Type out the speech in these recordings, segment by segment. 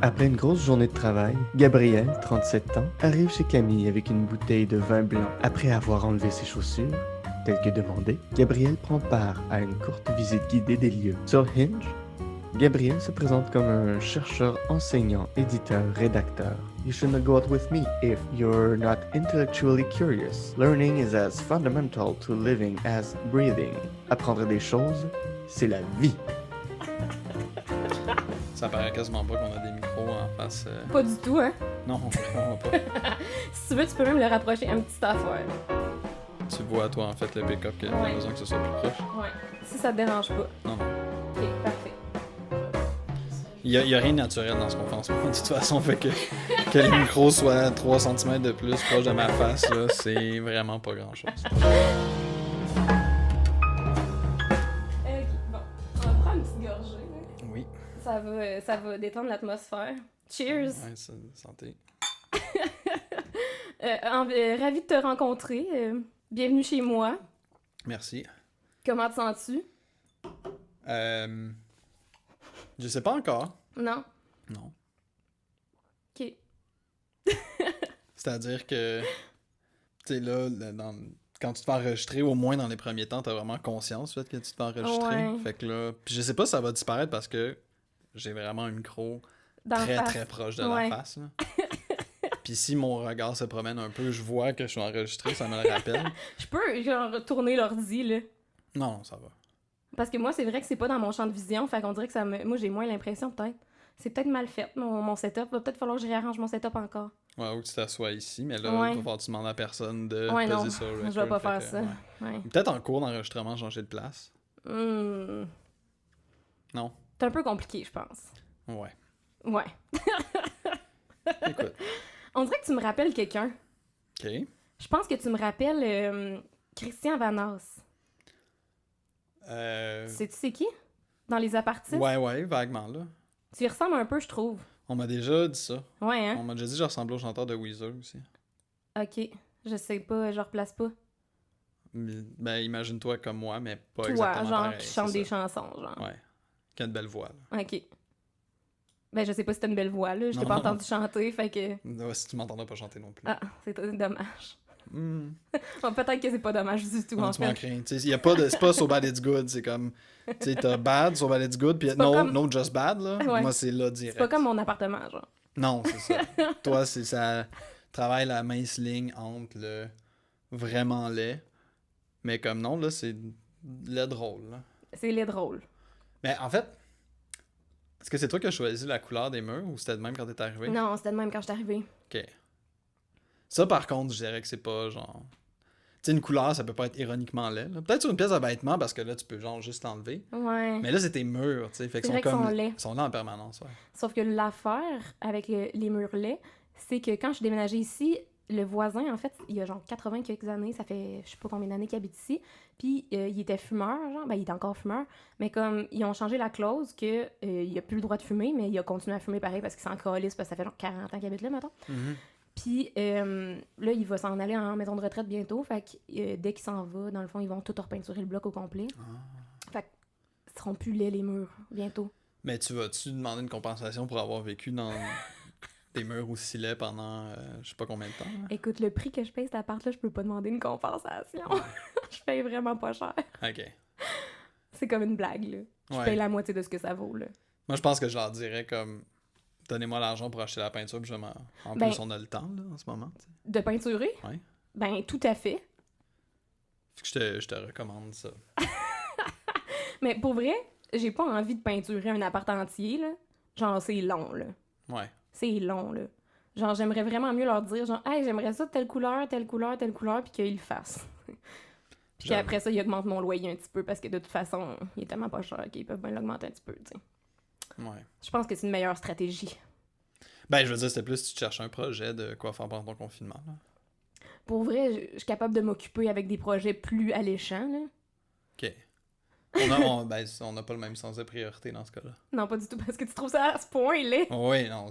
Après une grosse journée de travail, Gabriel, 37 ans, arrive chez Camille avec une bouteille de vin blanc. Après avoir enlevé ses chaussures, tel que demandé, Gabriel prend part à une courte visite guidée des lieux. Sur Hinge, Gabriel se présente comme un chercheur, enseignant, éditeur, rédacteur. You shouldn't go out with me if you're not intellectually curious. Learning is as fundamental to living as breathing. Apprendre des choses, c'est la vie. Ça paraît quasiment pas qu'on a des micros en face. Pas du tout, hein? Non, vraiment pas. Si tu veux, tu peux même le rapprocher un petit affaire. Tu vois, toi, en fait, le pick-up qu'il y a Ouais. besoin que ce soit plus proche. Ouais. Si ça te dérange pas. Non, non. Ok, parfait. Il y a rien de naturel dans ce qu'on fait en ce moment. De toute façon, fait que le micro soit 3 cm de plus proche de ma face, là, c'est vraiment pas grand-chose. Ok, bon. On va prendre une petite gorgée. Là. Oui. Ça va détendre l'atmosphère. Cheers! Ouais, santé. Ravi de te rencontrer. Bienvenue chez moi. Merci. Comment te sens-tu? Je sais pas encore. Non? Non. Ok. C'est-à-dire que, tu sais, là, quand tu te fais enregistrer, au moins dans les premiers temps, t'as vraiment conscience du fait que tu te fais enregistrer. Ouais. Fait que là, puis je sais pas si ça va disparaître parce que j'ai vraiment un micro Dans la très face. très proche de Ouais. la face. Là. Puis si mon regard se promène un peu, je vois que je suis enregistré, ça me le rappelle. Je peux genre tourner l'ordi, là. Non, ça va. Parce que moi, c'est vrai que c'est pas dans mon champ de vision, fait qu'on dirait que ça me... Moi, j'ai moins l'impression, peut-être. C'est peut-être mal fait, mon setup. Va peut-être falloir que je réarrange mon setup encore. Ouais, ou que tu t'assois ici, mais là, Ouais. il va falloir que tu demandes à personne de Ouais, non, peser sur le je vais pas record, faire fait ça. que, Ouais. Peut-être en cours d'enregistrement, changer de place. Non? C'est un peu compliqué, je pense. Ouais. Ouais. Écoute. On dirait que tu me rappelles quelqu'un. OK. Je pense que tu me rappelles Christian Vanas. Sais-tu c'est qui? Dans les apartistes? Ouais, vaguement, là. Tu y ressembles un peu, je trouve. On m'a déjà dit ça. Ouais, hein? On m'a déjà dit que je ressemblais au chanteur de Weezer aussi. Ok. Je sais pas, je replace pas. Ben, imagine-toi comme moi, mais pas Toi, exactement genre, pareil, qui c'est chante des ça. chansons, genre. Ouais. Qui a une belle voix, là. Ok. Ben, je sais pas si t'as une belle voix, là. Je t'ai Non, pas non. entendu chanter, fait que... Ouais, si tu m'entendras pas chanter non plus. Ah, c'est dommage. Hmm. Bon, peut-être que c'est pas dommage du tout, Non, en tu m'en fait. crains. Tu sais, y a pas de... C'est pas So Bad It's Good, c'est comme... Tu sais, t'as Bad, So Bad It's Good, puis pas no, comme- no Just Bad, là. Ouais. Moi, c'est là C'est direct. pas comme mon appartement, genre. Non, c'est ça. Toi, c'est ça... Travaille la mince ligne entre le vraiment laid, mais comme non, là, c'est laid drôle, là. C'est les drôles. Mais en fait, est-ce que c'est toi qui as choisi la couleur des murs ou c'était de même quand t'es arrivé? Non, c'était de même quand je suis arrivée. Ok. Ça, par contre, je dirais que c'est pas genre. Tu sais, une couleur, ça peut pas être ironiquement laid. Là. Peut-être sur une pièce de vêtements parce que là, tu peux genre juste l'enlever. Ouais. Mais là, c'est tes murs, tu sais. Fait que C'est vrai qu'ils sont laids. Ils sont là en permanence, ouais. Sauf que l'affaire avec les murs laids, c'est que quand je suis déménagée ici, le voisin, en fait, il y a genre 80 quelques années, ça fait je sais pas combien d'années qu'il habite ici, puis il était fumeur, genre, ben il est encore fumeur, mais comme ils ont changé la clause que il a plus le droit de fumer, mais il a continué à fumer pareil parce qu'il s'en calisse, parce que ça fait genre 40 ans qu'il habite là, mettons. Mhm. Puis là, il va s'en aller en maison de retraite bientôt, fait que dès qu'il s'en va, dans le fond, ils vont tout repeinturer le bloc au complet. Fait que ce seront plus laids les murs, bientôt. Mais tu vas-tu demander une compensation pour avoir vécu dans des murs aussi laids pendant je sais pas combien de temps? Là? Écoute, le prix que je paye cet appart-là, je peux pas demander une compensation. Je paye vraiment pas cher. Ok. C'est comme une blague, là. Je Ouais. paye la moitié de ce que ça vaut, là. Moi, je pense que je leur dirais comme. Donnez-moi l'argent pour acheter la peinture, puis en Ben- plus, on a le temps, là, en ce moment. Tu sais. De peinturer? Ouais. Ben, tout à fait. Fait que je te recommande ça. Mais pour vrai, j'ai pas envie de peinturer un appart entier, là. Genre, c'est long, là. Ouais. C'est long, là. Genre, j'aimerais vraiment mieux leur dire, genre, hey, j'aimerais ça telle couleur, telle couleur, telle couleur, puis qu'ils le fassent. Puis J'avoue. qu'après ça, ils augmentent mon loyer un petit peu, parce que de toute façon, il est tellement pas cher qu'ils peuvent bien l'augmenter un petit peu, tu sais. Ouais. Je pense que c'est une meilleure stratégie. Ben, je veux dire, c'était plus si tu cherches un projet de quoi faire pendant ton confinement, là. Pour vrai, je suis capable de m'occuper avec des projets plus alléchants, là. OK. On n'a pas le même sens de priorité dans ce cas-là. Non, pas du tout, parce que tu trouves ça à ce point, là. Oui, non,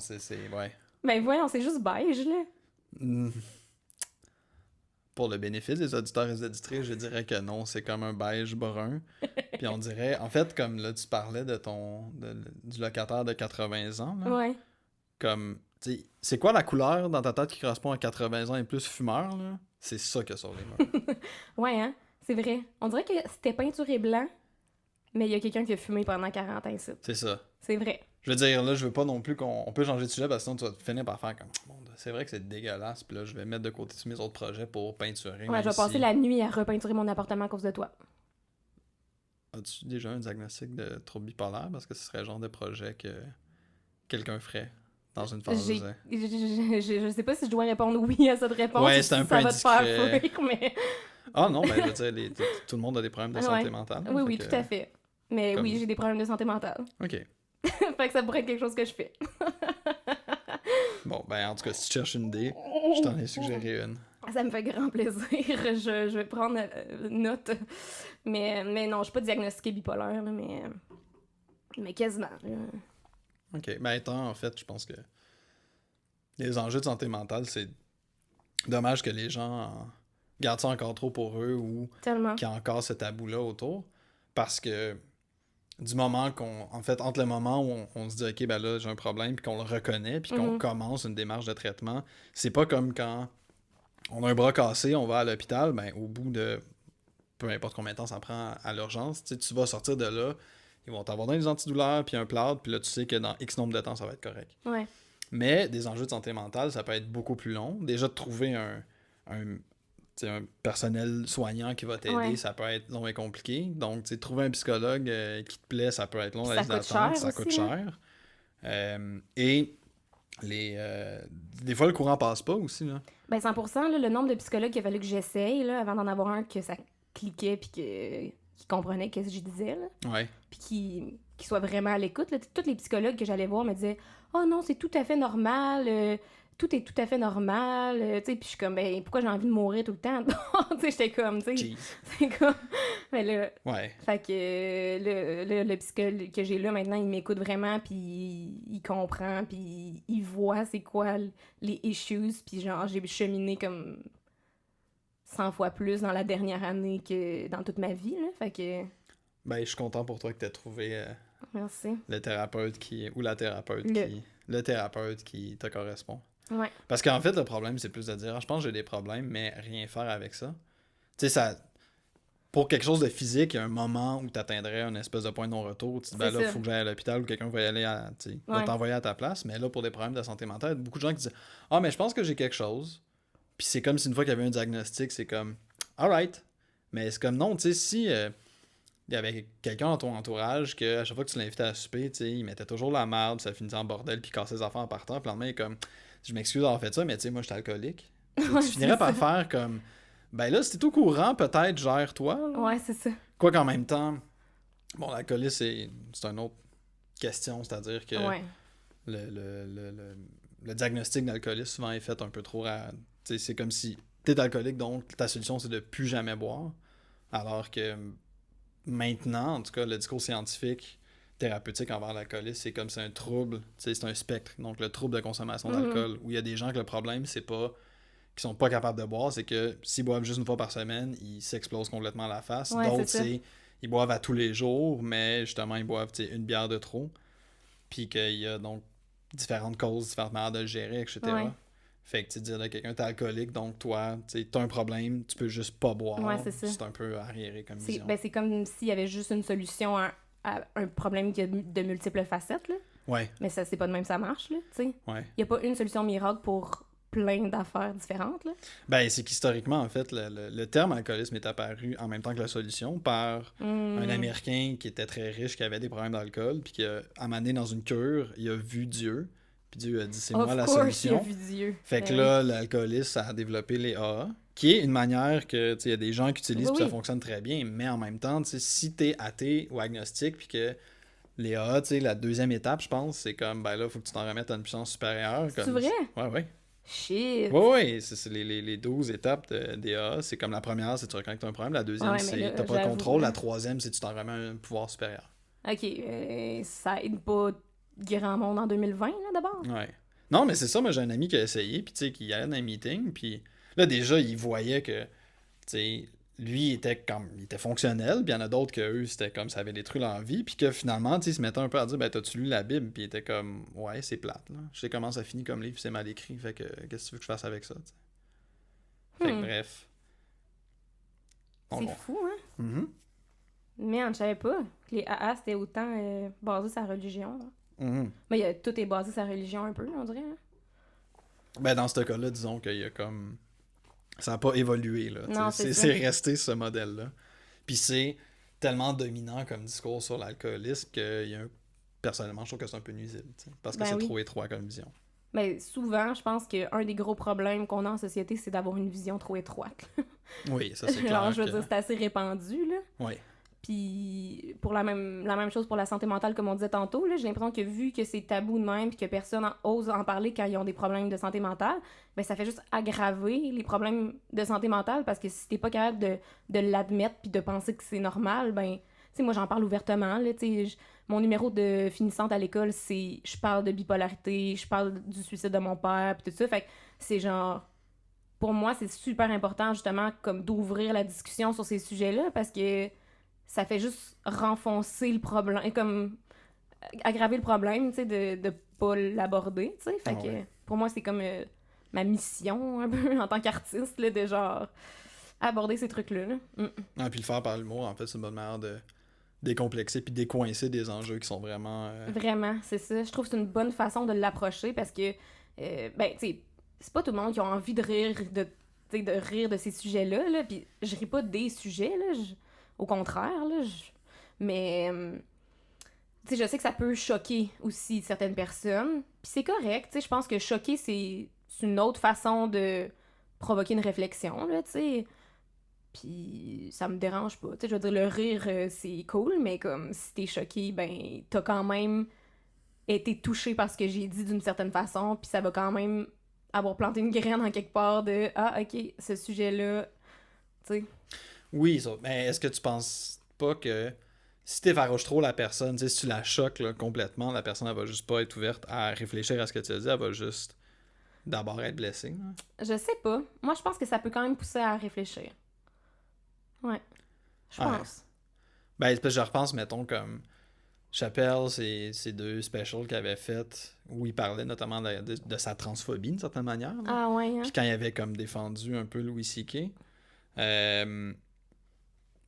ouais. Ben voyons, c'est juste beige, là. Mm. Pour le bénéfice des auditeurs et des auditrices, je dirais que non, c'est comme un beige brun. Puis on dirait, en fait, comme là, tu parlais de du locataire de 80 ans, là, Ouais. comme, tu sais, c'est quoi la couleur dans ta tête qui correspond à 80 ans et plus fumeur, là? C'est ça qu'il y a sur les murs. Ouais, hein? C'est vrai. On dirait que c'était peinturé blanc, mais il y a quelqu'un qui a fumé pendant 40 ans ici. C'est ça. C'est vrai. Je veux dire, là, je veux pas non plus qu'on peut changer de sujet parce que sinon tu vas finir par faire comme, bon, c'est vrai que c'est dégueulasse, puis là, je vais mettre de côté tous mes autres projets pour peinturer. Ouais, je vais passer la nuit à repeinturer mon appartement à cause de toi. As-tu déjà un diagnostic de trouble bipolaire? Parce que ce serait le genre de projet que quelqu'un ferait dans une phase. Je sais pas si je dois répondre oui à cette réponse. Ouais, c'est un peu ça va te faire indiscret. fuir, mais... Ah non, ben je veux dire, tout le monde a des problèmes de santé Ouais. mentale. Oui, fait oui, que- tout à fait. Mais comme- oui, j'ai des problèmes de santé mentale. Ok. Fait que ça pourrait être quelque chose que je fais. Bon, ben en tout cas, si tu cherches une idée, je t'en ai suggéré une. Ça me fait grand plaisir. Je vais prendre note. Mais non, je suis pas diagnostiquée bipolaire, là, mais quasiment. Là. Ok. Ben étant, en fait, je pense que les enjeux de santé mentale, c'est dommage que les gens gardent ça encore trop pour eux ou Tellement. qu'il y a encore ce tabou-là autour. Parce que du moment qu'on... En fait, entre le moment où on se dit « Ok, ben là, j'ai un problème », puis qu'on le reconnaît, puis qu'on commence une démarche de traitement, c'est pas comme quand on a un bras cassé, on va à l'hôpital, ben au bout de peu importe combien de temps ça prend à l'urgence, tu vas sortir de là, ils vont t'avoir donné des antidouleurs, puis un plâtre, puis là, tu sais que dans X nombre de temps, ça va être correct. Ouais. Mais des enjeux de santé mentale, ça peut être beaucoup plus long. Déjà, de trouver un personnel soignant qui va t'aider, ça peut être long et compliqué. Donc, trouver un psychologue qui te plaît, ça peut être long. Ça la liste coûte d'attente, cher ça aussi, coûte cher. Et des fois, le courant passe pas aussi. Là. Ben 100%, là, le nombre de psychologues qu'il a fallu que j'essaye là, avant d'en avoir un que ça cliquait puis qui comprenait ce que je disais. Là. Ouais. Puis qui soit vraiment à l'écoute. Là. Tous les psychologues que j'allais voir me disaient « Oh non, c'est tout à fait normal, tout est tout à fait normal. » Puis je suis comme « Ben pourquoi j'ai envie de mourir tout le temps? » Tu sais, j'étais comme, tu sais, Jeez. c'est comme... Mais là, Ouais. fait que le psychologue que j'ai là maintenant, il m'écoute vraiment, puis il comprend, puis il voit c'est quoi les issues, puis genre j'ai cheminé comme 100 fois plus dans la dernière année que dans toute ma vie, là. Fait que... Ben, je suis content pour toi que tu aies trouvé Merci. le thérapeute ou la thérapeute le thérapeute qui te correspond. Ouais. Parce qu'en fait, le problème, c'est plus de dire, je pense que j'ai des problèmes, mais rien faire avec ça. Tu sais, ça... Pour quelque chose de physique, il y a un moment où tu atteindrais un espèce de point de non-retour. Tu te dis, ben là, il faut que j'aille à l'hôpital ou quelqu'un va y aller va t'envoyer à ta place. Mais là, pour des problèmes de santé mentale, il y a beaucoup de gens qui disent, ah, mais je pense que j'ai quelque chose. Puis c'est comme si une fois qu'il y avait un diagnostic, c'est comme, alright. Mais c'est comme, non, tu sais, si il y avait quelqu'un dans ton entourage que à chaque fois que tu l'invitais à souper, tu sais, il mettait toujours la merde, ça finissait en bordel, puis cassait les affaires en partant. Puis le lendemain, il est comme, je m'excuse d'avoir fait ça, mais tu sais, moi, je suis alcoolique. Tu finirais par faire comme, ben là, si t'es au courant, peut-être gère-toi. Là. Ouais, c'est ça. Quoi qu'en même temps, bon, l'alcoolisme, c'est une autre question, c'est-à-dire que le diagnostic d'alcoolisme souvent est fait un peu trop à... C'est comme si t'es alcoolique, donc ta solution, c'est de plus jamais boire. Alors que maintenant, en tout cas, le discours scientifique thérapeutique envers l'alcoolisme, c'est comme c'est un trouble, c'est un spectre. Donc, le trouble de consommation d'alcool, où il y a des gens que le problème, c'est pas qui sont pas capables de boire, c'est que s'ils boivent juste une fois par semaine, ils s'explosent complètement la face. Ouais, D'autres, ils boivent à tous les jours, mais justement, ils boivent une bière de trop. Puis qu'il y a donc différentes causes, différentes manières de le gérer, etc. Ouais. Fait que tu dire à quelqu'un, t'es alcoolique, donc toi, t'as un problème, tu peux juste pas boire. Ouais, c'est ça. C'est un peu arriéré comme vision. C'est comme s'il y avait juste une solution à un problème qui a de multiples facettes, là. Ouais. Mais ça, c'est pas de même ça marche, là, tu sais. Ouais. Il y a pas une solution miracle pour plein d'affaires différentes, là. Ben, c'est qu'historiquement, en fait, le terme alcoolisme est apparu en même temps que la solution par un Américain qui était très riche, qui avait des problèmes d'alcool, puis qui a amené dans une cure, il a vu Dieu, puis Dieu a dit, c'est moi la solution. Il a vu Dieu. Fait que là, l'alcoolisme, ça a développé les AA, qui est une manière que, tu sais, il y a des gens qui utilisent, puis ça fonctionne très bien, mais en même temps, tu sais, si t'es athée ou agnostique, puis que les AA, tu sais, la deuxième étape, je pense, c'est comme, ben là, faut que tu t'en remettes à une puissance supérieure. C'est vrai? Ouais. Shit! Oui, c'est les 12 étapes des AA. C'est comme la première, c'est tu reconnais que tu as un problème. La deuxième, c'est t'as pas le contrôle. La troisième, c'est tu t'en remets à un pouvoir supérieur. Ok, ça aide pas grand monde en 2020, là, d'abord? Ouais. Non, mais c'est ça, moi j'ai un ami qui a essayé, puis tu sais, qui allait dans un meeting, puis là déjà, il voyait que, tu sais, lui, il était fonctionnel, puis il y en a d'autres que eux, c'était comme ça avait détruit leur vie, puis que finalement, tu sais, ils se mettaient un peu à dire, ben, t'as-tu lu la Bible? Puis il était comme, ouais, c'est plate, là. Je sais comment ça finit comme livre, c'est mal écrit, fait que qu'est-ce que tu veux que je fasse avec ça, t'sais? Fait que bref. C'est fou, hein? Mm-hmm. Merde, je savais pas que les AA, c'était autant basé sur la religion. Mm-hmm. Mais tout est basé sur la religion un peu, on dirait. Hein? Ben, dans ce cas-là, disons qu'il y a comme... Ça n'a pas évolué, là. Non, c'est resté ce modèle-là. Puis c'est tellement dominant comme discours sur l'alcoolisme que personnellement, je trouve que c'est un peu nuisible, t'sais, parce que c'est trop étroit comme vision. Ben, souvent, je pense qu'un des gros problèmes qu'on a en société, c'est d'avoir une vision trop étroite. Oui, ça, c'est clair. Alors, je veux dire, c'est assez répandu, là. Oui. Puis, pour la même chose pour la santé mentale, comme on disait tantôt, là, j'ai l'impression que vu que c'est tabou de même puis que personne ose en parler quand ils ont des problèmes de santé mentale, ben ça fait juste aggraver les problèmes de santé mentale parce que si t'es pas capable de l'admettre puis de penser que c'est normal, ben... Tu sais, moi, j'en parle ouvertement, là, tu sais, mon numéro de finissante à l'école, c'est... Je parle de bipolarité, je parle du suicide de mon père, puis tout ça, fait que c'est genre... Pour moi, c'est super important, justement, comme d'ouvrir la discussion sur ces sujets-là parce que ça fait juste renfoncer le problème, comme aggraver le problème, tu sais, de pas l'aborder, tu sais. Fait que pour moi, c'est comme ma mission, un peu, en tant qu'artiste, là, de genre aborder ces trucs-là. Là. Ah, puis le faire par l'humour, en fait, c'est une bonne manière de décomplexer puis décoincer des enjeux qui sont vraiment... Vraiment, c'est ça. Je trouve que c'est une bonne façon de l'approcher parce que, ben, tu sais, c'est pas tout le monde qui a envie de rire de rire de ces sujets-là, là, puis je ris pas des sujets, là, au contraire, là, mais tu sais, je sais que ça peut choquer aussi certaines personnes, puis c'est correct, tu sais, je pense que choquer, c'est une autre façon de provoquer une réflexion, là, tu sais, puis ça me dérange pas, tu sais, je veux dire, le rire, c'est cool, mais comme, si t'es choqué, ben, t'as quand même été touché par ce que j'ai dit d'une certaine façon, puis ça va quand même avoir planté une graine en quelque part de « Ah, ok, ce sujet-là, tu sais... » Oui, ça. Mais est-ce que tu penses pas que si t'effarouches trop la personne, si tu la choques là, complètement, la personne, elle va juste pas être ouverte à réfléchir à ce que tu as dit, elle va juste d'abord être blessée. Hein? Je sais pas. Moi, je pense que ça peut quand même pousser à réfléchir. Ouais. Je pense. Ben, parce que je repense, mettons, comme Chappelle, ces deux specials qu'il avait fait où il parlait notamment de sa transphobie, d'une certaine manière. Là. Ah ouais, hein? Puis quand il avait comme défendu un peu Louis C.K.,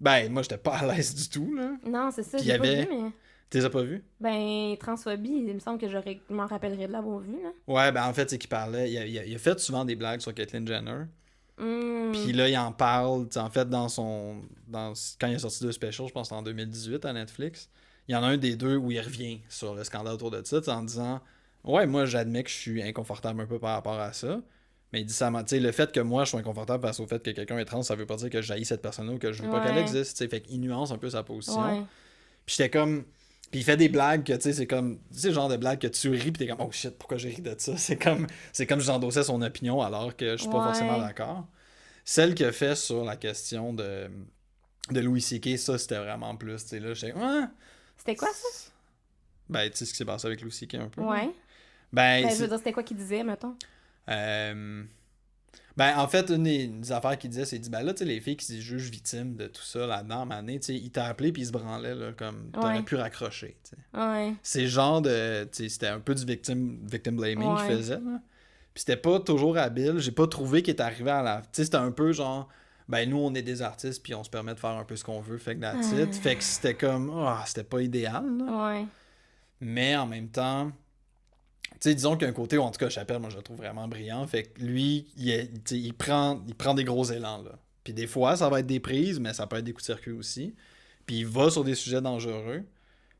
ben, moi, j'étais pas à l'aise du tout, là. Non, c'est ça, Puis j'ai pas vu, mais... Tu les as pas vus? Ben, transphobie, il me semble que je m'en rappellerais de l'avoir vu, là. Ouais, ben en fait, c'est qu'il parlait... Il a fait souvent des blagues sur Caitlyn Jenner. Puis là, il en parle, en fait, quand il a sorti deux specials, je pense en 2018 à Netflix, il y en a un des deux où il revient sur le scandale autour de ça, en disant « Ouais, moi, j'admets que je suis inconfortable un peu par rapport à ça. » Mais il dit ça, tu sais, le fait que moi je sois inconfortable face au fait que quelqu'un est trans, ça veut pas dire que j'haïs cette personne-là ou que je veux pas qu'elle existe, tu sais. Fait qu'il nuance un peu sa position. Ouais. Puis j'étais comme. Puis il fait des blagues que, tu sais, c'est comme. Tu sais, le genre de blague que tu ris, pis t'es comme, oh shit, pourquoi j'ai ri de ça? C'est comme si j'endossais son opinion alors que je suis pas forcément d'accord. Celle qu'il a fait sur la question de Louis C.K., ça c'était vraiment plus, tu sais, là, j'étais. C'était quoi ça? Ben, tu sais ce qui s'est passé avec Louis C.K. un peu. Ouais. Ben, je veux dire, c'était quoi qu'il disait, mettons? Ben, en fait, une des affaires qu'il disait, c'est dit, ben là, tu sais, les filles qui se jugent victimes de tout ça là-dedans, tu sais, il t'a appelé puis il se branlait, là, comme t'aurais pu raccrocher, tu sais. Ouais. C'est genre de, tu sais, c'était un peu du victim blaming qu'il faisait, là. Puis c'était pas toujours habile, j'ai pas trouvé qu'il était arrivé à la... Tu sais, c'était un peu genre, ben nous, on est des artistes puis on se permet de faire un peu ce qu'on veut, fait que that's it. Fait que c'était comme, c'était pas idéal, là. Ouais. Mais en même temps... Tu sais, disons qu'il y a un côté où, en tout cas, Chappelle, moi, je le trouve vraiment brillant. Fait que lui, il prend des gros élans, là. Puis des fois, ça va être des prises, mais ça peut être des coups de circuit aussi. Puis il va sur des sujets dangereux.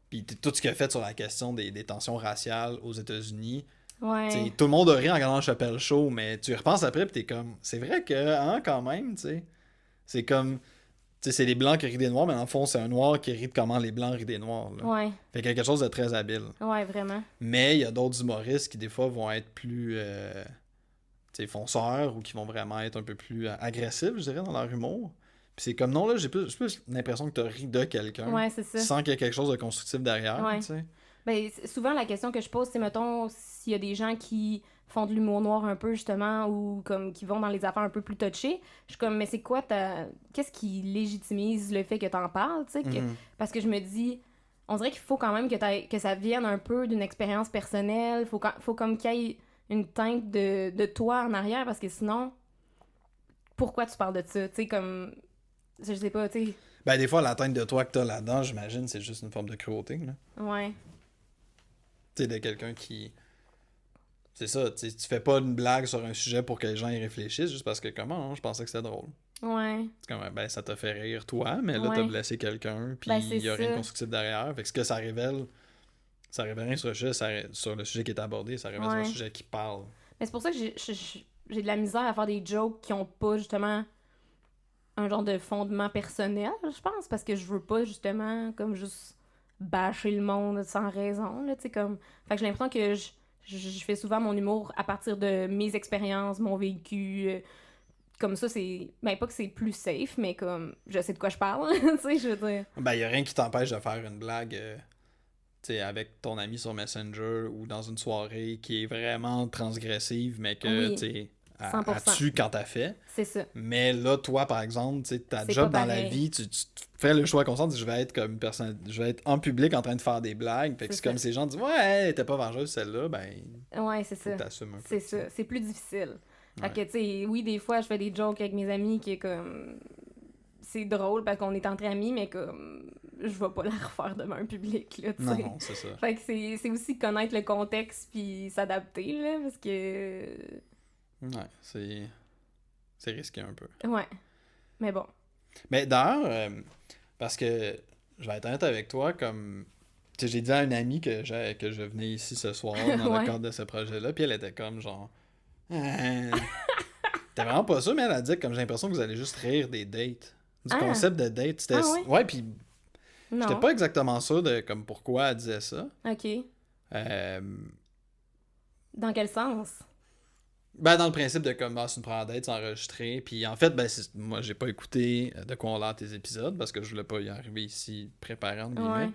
Puis tout ce qu'il a fait sur la question des tensions raciales aux États-Unis. Ouais. Tout le monde a ri en regardant le Chappelle Show, mais tu y repenses après, puis t'es comme... C'est vrai que, hein, quand même, tu sais. C'est comme... Tu sais, c'est les Blancs qui rient des Noirs, mais en fond, c'est un Noir qui rit de comment les Blancs rient des Noirs. Là. Ouais. Fait qu'il y a quelque chose de très habile. Ouais, vraiment. Mais il y a d'autres humoristes qui, des fois, vont être plus fonceurs ou qui vont vraiment être un peu plus agressifs, je dirais, dans leur humour. Puis c'est comme, non, là, j'ai plus l'impression que tu as ri de quelqu'un ouais, c'est ça. sans qu'il y ait quelque chose de constructif derrière, tu sais. Ben, souvent, la question que je pose, c'est, mettons, s'il y a des gens qui font de l'humour noir un peu, justement, ou comme qui vont dans les affaires un peu plus touchées, je suis comme, mais c'est quoi qu'est-ce qui légitimise le fait que t'en parles, tu sais? Parce que je me dis, on dirait qu'il faut quand même que ça vienne un peu d'une expérience personnelle, faut comme qu'il y ait une teinte de toi en arrière, parce que sinon, pourquoi tu parles de ça? Tu sais, comme, je sais pas, tu sais... Ben, des fois, la teinte de toi que t'as là-dedans, j'imagine, c'est juste une forme de cruauté, là. Ouais. Tu sais, de quelqu'un qui... C'est ça, tu fais pas une blague sur un sujet pour que les gens y réfléchissent, juste parce que, comment, je pensais que c'était drôle. Ouais. C'est comme, ben, ça t'a fait rire, toi, mais là, Ouais. t'as blessé quelqu'un, puis il y a rien de constructif derrière. Fait que ce que ça révèle rien sur le sujet, sur le sujet qui est abordé, ça révèle sur le sujet qui parle. Mais c'est pour ça que j'ai de la misère à faire des jokes qui ont pas, justement, un genre de fondement personnel, je pense, parce que je veux pas, justement, comme juste bâcher le monde sans raison, là, tu sais, comme... Fait que j'ai l'impression que je fais souvent mon humour à partir de mes expériences, mon vécu. Comme ça, c'est... Ben, pas que c'est plus safe, mais comme... Je sais de quoi je parle, tu sais, je veux dire. Ben, y a rien qui t'empêche de faire une blague, tu sais, avec ton ami sur Messenger ou dans une soirée qui est vraiment transgressive, mais que, tu sais, elle tue quand t'as fait. C'est ça. Mais là, toi, par exemple, tu sais, ta job dans la vie, tu fais le choix conscient, je vais être comme une personne, je vais être en public en train de faire des blagues. Fait que c'est comme ces gens disent, ouais, t'es pas vengeuse celle-là, ben. Ouais, c'est ça. T'assumes un peu. C'est ça. C'est plus difficile. Ouais. Fait que, tu sais, oui, des fois, je fais des jokes avec mes amis qui est comme. C'est drôle parce qu'on est entre amis, mais comme. Je vais pas la refaire devant un public, là, tu sais. Non, c'est ça. Fait que c'est aussi connaître le contexte puis s'adapter, là, parce que. Ouais, c'est risqué un peu. Ouais. Mais bon. Mais d'ailleurs, parce que je vais être honnête avec toi, comme. Tu sais, j'ai dit à une amie que je venais ici ce soir dans le cadre de ce projet-là, puis elle était comme genre. T'es vraiment pas sûr, mais elle a dit comme j'ai l'impression que vous allez juste rire des dates. Du concept de date. C'était... Ouais, puis. J'étais pas exactement sûr de comme pourquoi elle disait ça. Ok. Dans quel sens? Ben, dans le principe de comme, c'est une première date, c'est enregistré. Puis en fait, ben, moi, j'ai pas écouté de quoi on a tes épisodes parce que je voulais pas y arriver ici préparé, entre guillemets.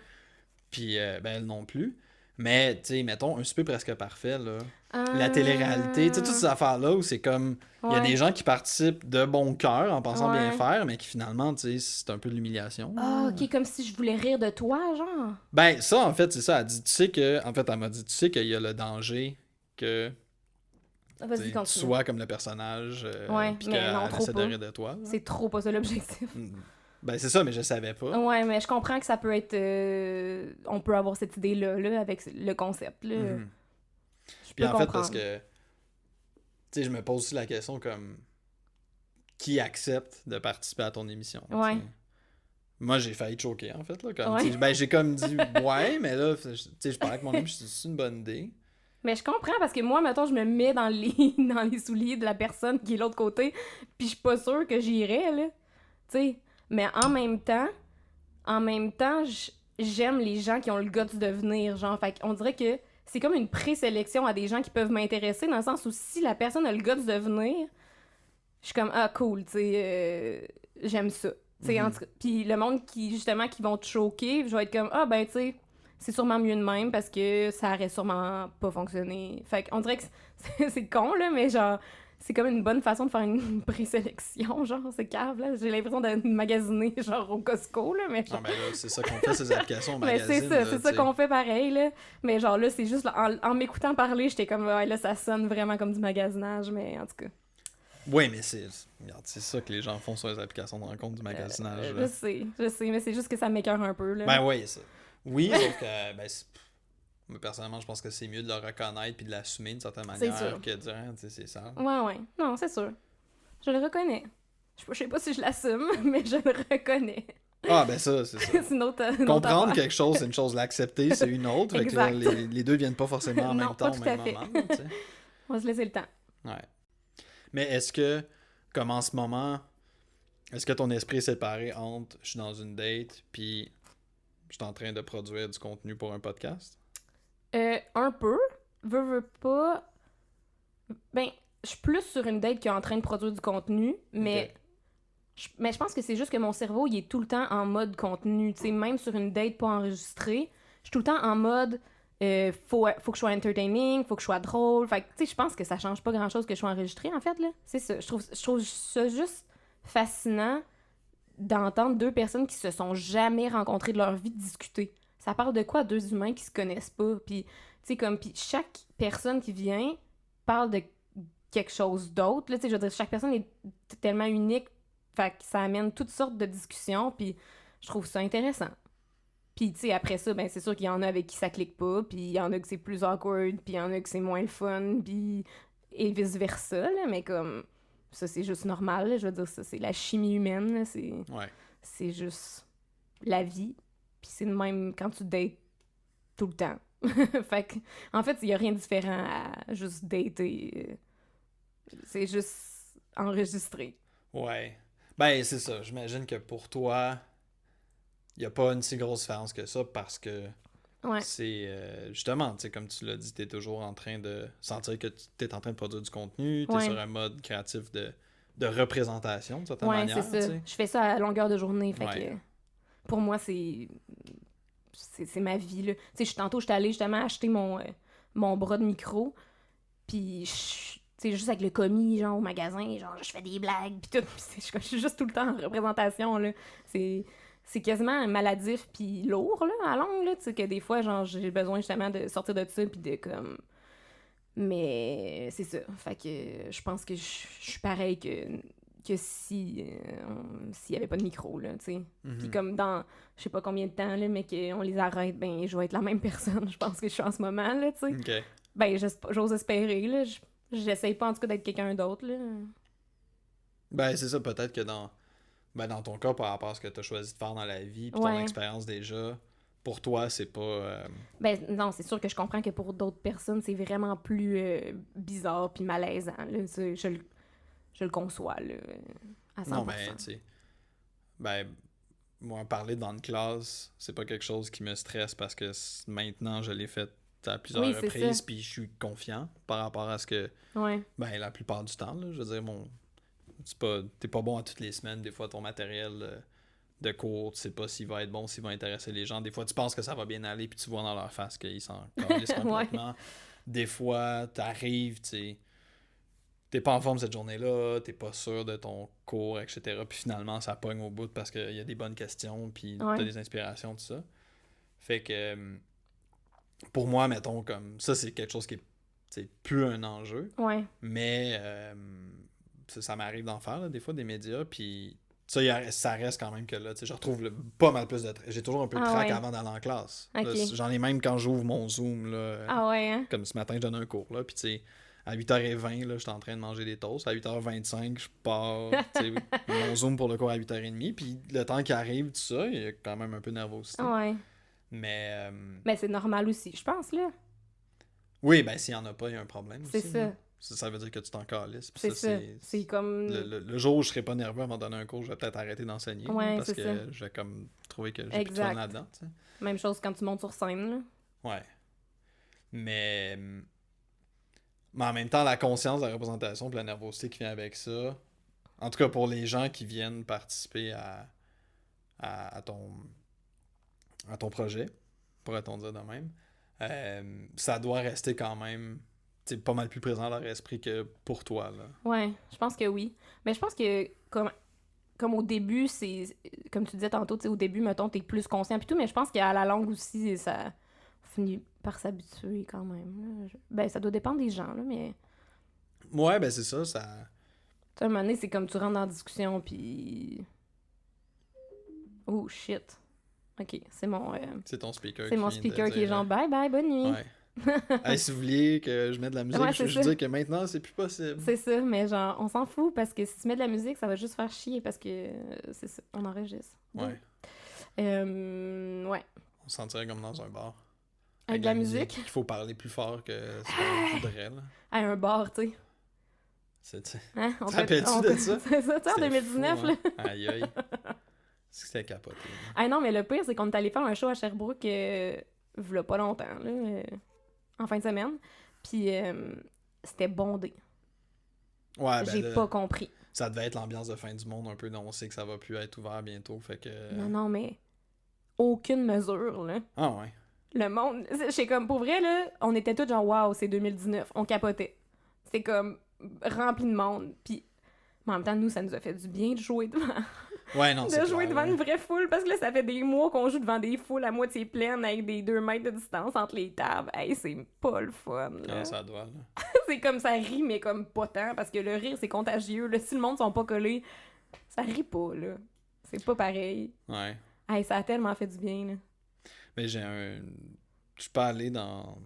Puis, ben, elle non plus. Mais, tu sais, mettons, un souper presque parfait, là. La télé-réalité, tu sais, toutes ces affaires-là où c'est comme. Il y a des gens qui participent de bon cœur en pensant bien faire, mais qui finalement, tu sais, c'est un peu de l'humiliation. Ah, ok, comme si je voulais rire de toi, genre. Ben, ça, en fait, c'est ça. Elle dit, tu sais que. En fait, elle m'a dit, tu sais qu'il y a le danger que. Vas-y, continue. Tu sois comme le personnage, puis mais non, qu'elle essaie de rire de toi. Là. C'est trop pas ça l'objectif. Ben, c'est ça, mais je savais pas. Ouais, mais je comprends que ça peut être... on peut avoir cette idée-là, là, avec le concept, là. Puis en fait, parce que... Tu sais, je me pose aussi la question comme... Qui accepte de participer à ton émission? Ouais. T'sais. Moi, j'ai failli choquer, en fait, là. Comme, ben, j'ai comme dit, ouais, mais là, tu sais, je parlais avec mon ami, je me suis dit, c'est une bonne idée. Mais je comprends, parce que moi, mettons, je me mets dans les souliers de la personne qui est de l'autre côté, puis je suis pas sûre que j'irais, là. Tu sais, mais en même temps, j'aime les gens qui ont le guts de venir, genre. Fait qu'on dirait que c'est comme une présélection à des gens qui peuvent m'intéresser, dans le sens où si la personne a le guts de venir, je suis comme, ah, cool, tu sais, j'aime ça. Tu sais, en tout cas, puis le monde qui, justement, qui vont te choquer, je vais être comme, ah, ben, tu sais, c'est sûrement mieux de même parce que ça aurait sûrement pas fonctionné. Fait qu'on dirait que c'est con, là, mais genre, c'est comme une bonne façon de faire une présélection, genre, c'est cave, là. J'ai l'impression de magasiner, genre, au Costco, là, mais genre... Non, mais là, c'est ça qu'on fait, ces applications au magasin. Mais c'est ça qu'on fait pareil, là. Mais genre, là, c'est juste, là, en m'écoutant parler, j'étais comme, ouais, là, ça sonne vraiment comme du magasinage, mais en tout cas... Oui, mais c'est ça que les gens font sur les applications de rencontre, du magasinage. Je sais, mais c'est juste que ça m'écoeure un peu, là. Ben oui, ça. Oui, sauf que, ben, mais personnellement, je pense que c'est mieux de le reconnaître puis de l'assumer d'une certaine manière que de dire, tu sais, c'est ça. Ouais. Non, c'est sûr. Je le reconnais. Je sais pas si je l'assume, mais je le reconnais. Ah, ben ça, c'est ça. C'est une autre comprendre quelque chose, c'est une chose. L'accepter, c'est une autre. Fait que là, les deux viennent pas forcément en même temps, au même moment. Tu sais. On va se laisser le temps. Ouais. Mais est-ce que, comme en ce moment, est-ce que ton esprit est séparé entre je suis dans une date puis je suis en train de produire du contenu pour un podcast? Un peu. Veux pas. Ben, je suis plus sur une date qui est en train de produire du contenu, mais. Okay. Mais je pense que c'est juste que mon cerveau, il est tout le temps en mode contenu. Tu sais, même sur une date pas enregistrée, je suis tout le temps en mode faut que je sois entertaining, faut que je sois drôle. Fait que, tu sais, je pense que ça change pas grand-chose que je sois enregistrée, en fait, là. C'est ça. Je trouve ça juste fascinant d'entendre deux personnes qui se sont jamais rencontrées de leur vie discuter. Ça parle de quoi, deux humains qui se connaissent pas? Puis, tu sais, puis chaque personne qui vient parle de quelque chose d'autre, là. Tu sais, je veux dire, chaque personne est tellement unique, fait que ça amène toutes sortes de discussions, puis je trouve ça intéressant. Puis, tu sais, après ça, ben c'est sûr qu'il y en a avec qui ça clique pas, puis il y en a que c'est plus awkward, puis il y en a que c'est moins le fun, puis et vice-versa, là, mais comme, ça, c'est juste normal, là, je veux dire, ça, c'est la chimie humaine, là, c'est juste la vie, puis c'est de même quand tu dates tout le temps. Fait que, en fait, il y a rien de différent à juste dater, c'est juste enregistré. Ouais. Ben, c'est ça, j'imagine que pour toi... Il n'y a pas une si grosse différence que ça parce que c'est justement, tu sais, comme tu l'as dit, tu es toujours en train de sentir que tu es en train de produire du contenu, tu es sur un mode créatif de représentation de certaine manière. Ouais, c'est ça. Je fais ça à longueur de journée. Fait que pour moi, c'est ma vie, là. Tu sais, tantôt, j'étais allée justement acheter mon bras de micro, puis tu sais, juste avec le commis, genre, au magasin, genre, je fais des blagues, puis tout. Je suis juste tout le temps en représentation, là. C'est quasiment maladif puis lourd, là, à longue, là, tu sais, que des fois, genre, j'ai besoin justement de sortir de ça puis de, comme... Mais c'est ça. Fait que je pense que je suis pareil que si s'il y avait pas de micro, là, tu sais. Puis comme dans, je sais pas combien de temps, là, mais qu'on les arrête, ben, je vais être la même personne, je pense que je suis en ce moment, là, tu sais. Okay. Ben, j'ose espérer, là. J'essaye pas, en tout cas, d'être quelqu'un d'autre, là. Ben, c'est ça, peut-être que dans ton cas, par rapport à ce que tu as choisi de faire dans la vie, puis ton expérience déjà, pour toi, c'est pas... Ben non, c'est sûr que je comprends que pour d'autres personnes, c'est vraiment plus bizarre puis malaisant. Là. Je le conçois, là, à 100%. Non, mais, tu sais, ben, moi, parler devant une classe, c'est pas quelque chose qui me stresse parce que maintenant, je l'ai fait à plusieurs reprises, puis je suis confiant par rapport à ce que... Ben, la plupart du temps, là, je veux dire, t'es pas bon à toutes les semaines, des fois ton matériel de cours, tu sais pas s'il va être bon, s'il va intéresser les gens. Des fois tu penses que ça va bien aller, puis tu vois dans leur face qu'ils s'en calissent complètement. Des fois t'arrives, t'es pas en forme cette journée-là, t'es pas sûr de ton cours, etc. Puis finalement ça pogne au bout parce qu'il y a des bonnes questions, puis t'as des inspirations, tout ça. Fait que pour moi, mettons, comme ça, c'est quelque chose qui est plus un enjeu. Mais ça m'arrive d'en faire, là, des fois, des médias, puis ça reste quand même que là, je retrouve pas mal plus de... J'ai toujours un peu de trac avant d'aller en classe. Là, j'en ai même quand j'ouvre mon Zoom, là, comme ce matin, je donne un cours, là, puis tu sais, à 8h20, là, j'étais en train de manger des toasts. À 8h25, je pars, mon Zoom pour le cours à 8h30, puis le temps qui arrive, tout ça, il y a quand même un peu de nervosité. Mais c'est normal aussi, je pense, là. Oui, ben s'il y en a pas, il y a un problème aussi. C'est ça. Là. Ça veut dire que tu t'en calisses. C'est ça. C'est comme... Le jour où je serai pas nerveux avant de donner un cours, je vais peut-être arrêter d'enseigner. Parce que je vais comme trouver que j'ai plus de fun là-dedans. T'sais. Même chose quand tu montes sur scène. Là. Ouais. Mais en même temps, la conscience de la représentation et la nervosité qui vient avec ça, en tout cas pour les gens qui viennent participer à ton projet, pourrait-on dire de même, ça doit rester quand même pas mal plus présent dans leur esprit que pour toi. Là. Ouais, je pense que oui. Mais je pense que comme au début, c'est comme tu disais tantôt, au début, mettons, t'es plus conscient pis tout, mais je pense qu'à la longue aussi, ça finit par s'habituer quand même. Là. Ben, ça doit dépendre des gens, là, mais... Ouais, ben c'est ça, ça... À un moment donné, c'est comme tu rentres dans la discussion, puis... Oh, shit. OK, c'est mon... C'est ton speaker c'est mon speaker qui est genre « Bye bye, bonne nuit! » Ouais. Hey, si vous vouliez que je mette de la musique, je dis que maintenant, c'est plus possible. C'est ça, mais genre, on s'en fout parce que si tu mets de la musique, ça va juste faire chier parce que c'est ça, on enregistre. Ouais. Ouais. On se sentirait comme dans un bar. Avec de la musique? Il faut parler plus fort que ce qu'on voudrait, là. À un bar, tu sais. C'est... Hein? Te rappelles-tu de ça? C'est ça, tu sais, en 2019, fou, là. Hein? Aïe, aïe. C'est que c'était capoté. Là. Ah non, mais le pire, c'est qu'on est allé faire un show à Sherbrooke v'là pas longtemps, là, en fin de semaine. Puis c'était bondé. Ouais, ben j'ai pas compris. Ça devait être l'ambiance de fin du monde un peu, donc on sait que ça va plus être ouvert bientôt, fait que... Non, mais aucune mesure, là. Ah ouais. Le monde, c'est comme, pour vrai, là, on était tous genre, waouh, c'est 2019, on capotait. C'est comme rempli de monde. Puis, en même temps, nous, ça nous a fait du bien de jouer devant. Ouais, non, c'est De jouer clair, devant ouais. une vraie foule, parce que là, ça fait des mois qu'on joue devant des foules à moitié pleines avec des 2 mètres de distance entre les tables. Hey, c'est pas le fun, là. Quand ça doit, là. C'est comme ça rit, mais comme pas tant, parce que le rire, c'est contagieux. Là, si le monde sont pas collés, ça rit pas, là. C'est pas pareil. Ouais. Hey, ça a tellement fait du bien, là. Mais je suis pas allé dans...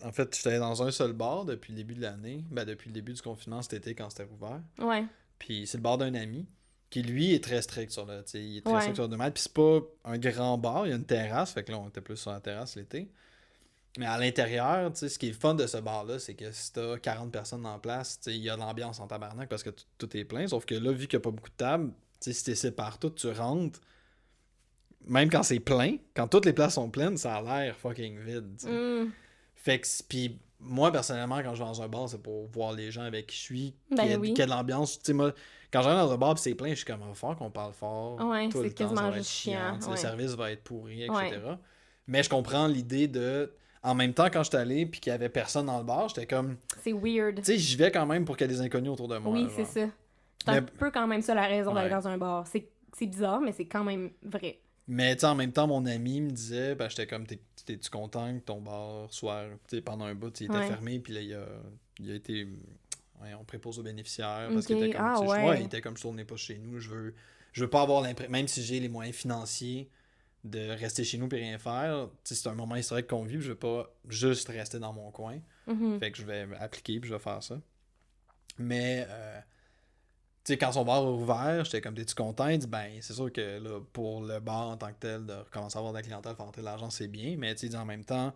En fait, j'étais allé dans un seul bar depuis le début de l'année. Ben, depuis le début du confinement cet été, quand c'était ouvert. Ouais. Puis c'est le bar d'un ami, qui lui est très strict sur le... T'sais, il est très Ouais. strict sur le 2 mètres. Puis c'est pas un grand bar, il y a une terrasse. Fait que là, on était plus sur la terrasse l'été. Mais à l'intérieur, tu sais, ce qui est le fun de ce bar-là, c'est que si t'as 40 personnes en place, tu sais, il y a de l'ambiance en tabarnak parce que tout est plein. Sauf que là, vu qu'il n'y a pas beaucoup de tables, tu sais, si t'es séparé tout, tu rentres. Même quand c'est plein, quand toutes les places sont pleines, ça a l'air fucking vide. Tu sais. Fait que, puis moi, personnellement, quand je vais dans un bar, c'est pour voir les gens avec qui je suis, Ben qu'il y ait oui. de l'ambiance. Tu sais, moi, quand j'arrive dans un bar et c'est plein, je suis comme, il va falloir qu'on parle fort. Ouais, tout c'est le temps, ça quasiment va être juste chiant, Tu sais, ouais. Le service va être pourri, etc. Ouais. Mais je comprends l'idée de... En même temps, quand j'étais allé puis qu'il y avait personne dans le bar, j'étais comme... C'est weird. Tu sais, j'y vais quand même pour qu'il y ait des inconnus autour de moi. Oui, genre. c'est ça. C'est un Mais- peu quand même ça la raison d'aller Ouais. dans un bar. C'est bizarre, mais c'est quand même vrai. Mais tu sais, en même temps, mon ami me disait, ben, j'étais comme, t'es-tu content que ton bar soit, tu sais, pendant un bout, il était Ouais. fermé, puis là, il a été, on prépose aux bénéficiaires, parce qu'il Ok. était comme, Ah, tu sais, ouais. il était comme, je tournais pas chez nous, je veux pas avoir l'impression, même si j'ai les moyens financiers de rester chez nous et rien faire, tu sais, c'est un moment historique qu'on vit, puis je veux pas juste rester dans mon coin, Mhm. fait que je vais appliquer, puis je vais faire ça. Mais, tu sais, quand son bar a ouvert, j'étais comme, t'es-tu content? Il dit, ben, c'est sûr que là, pour le bar en tant que tel, de recommencer à avoir de la clientèle, faire rentrer de l'argent, c'est bien. Mais tu sais, il dit, en même temps,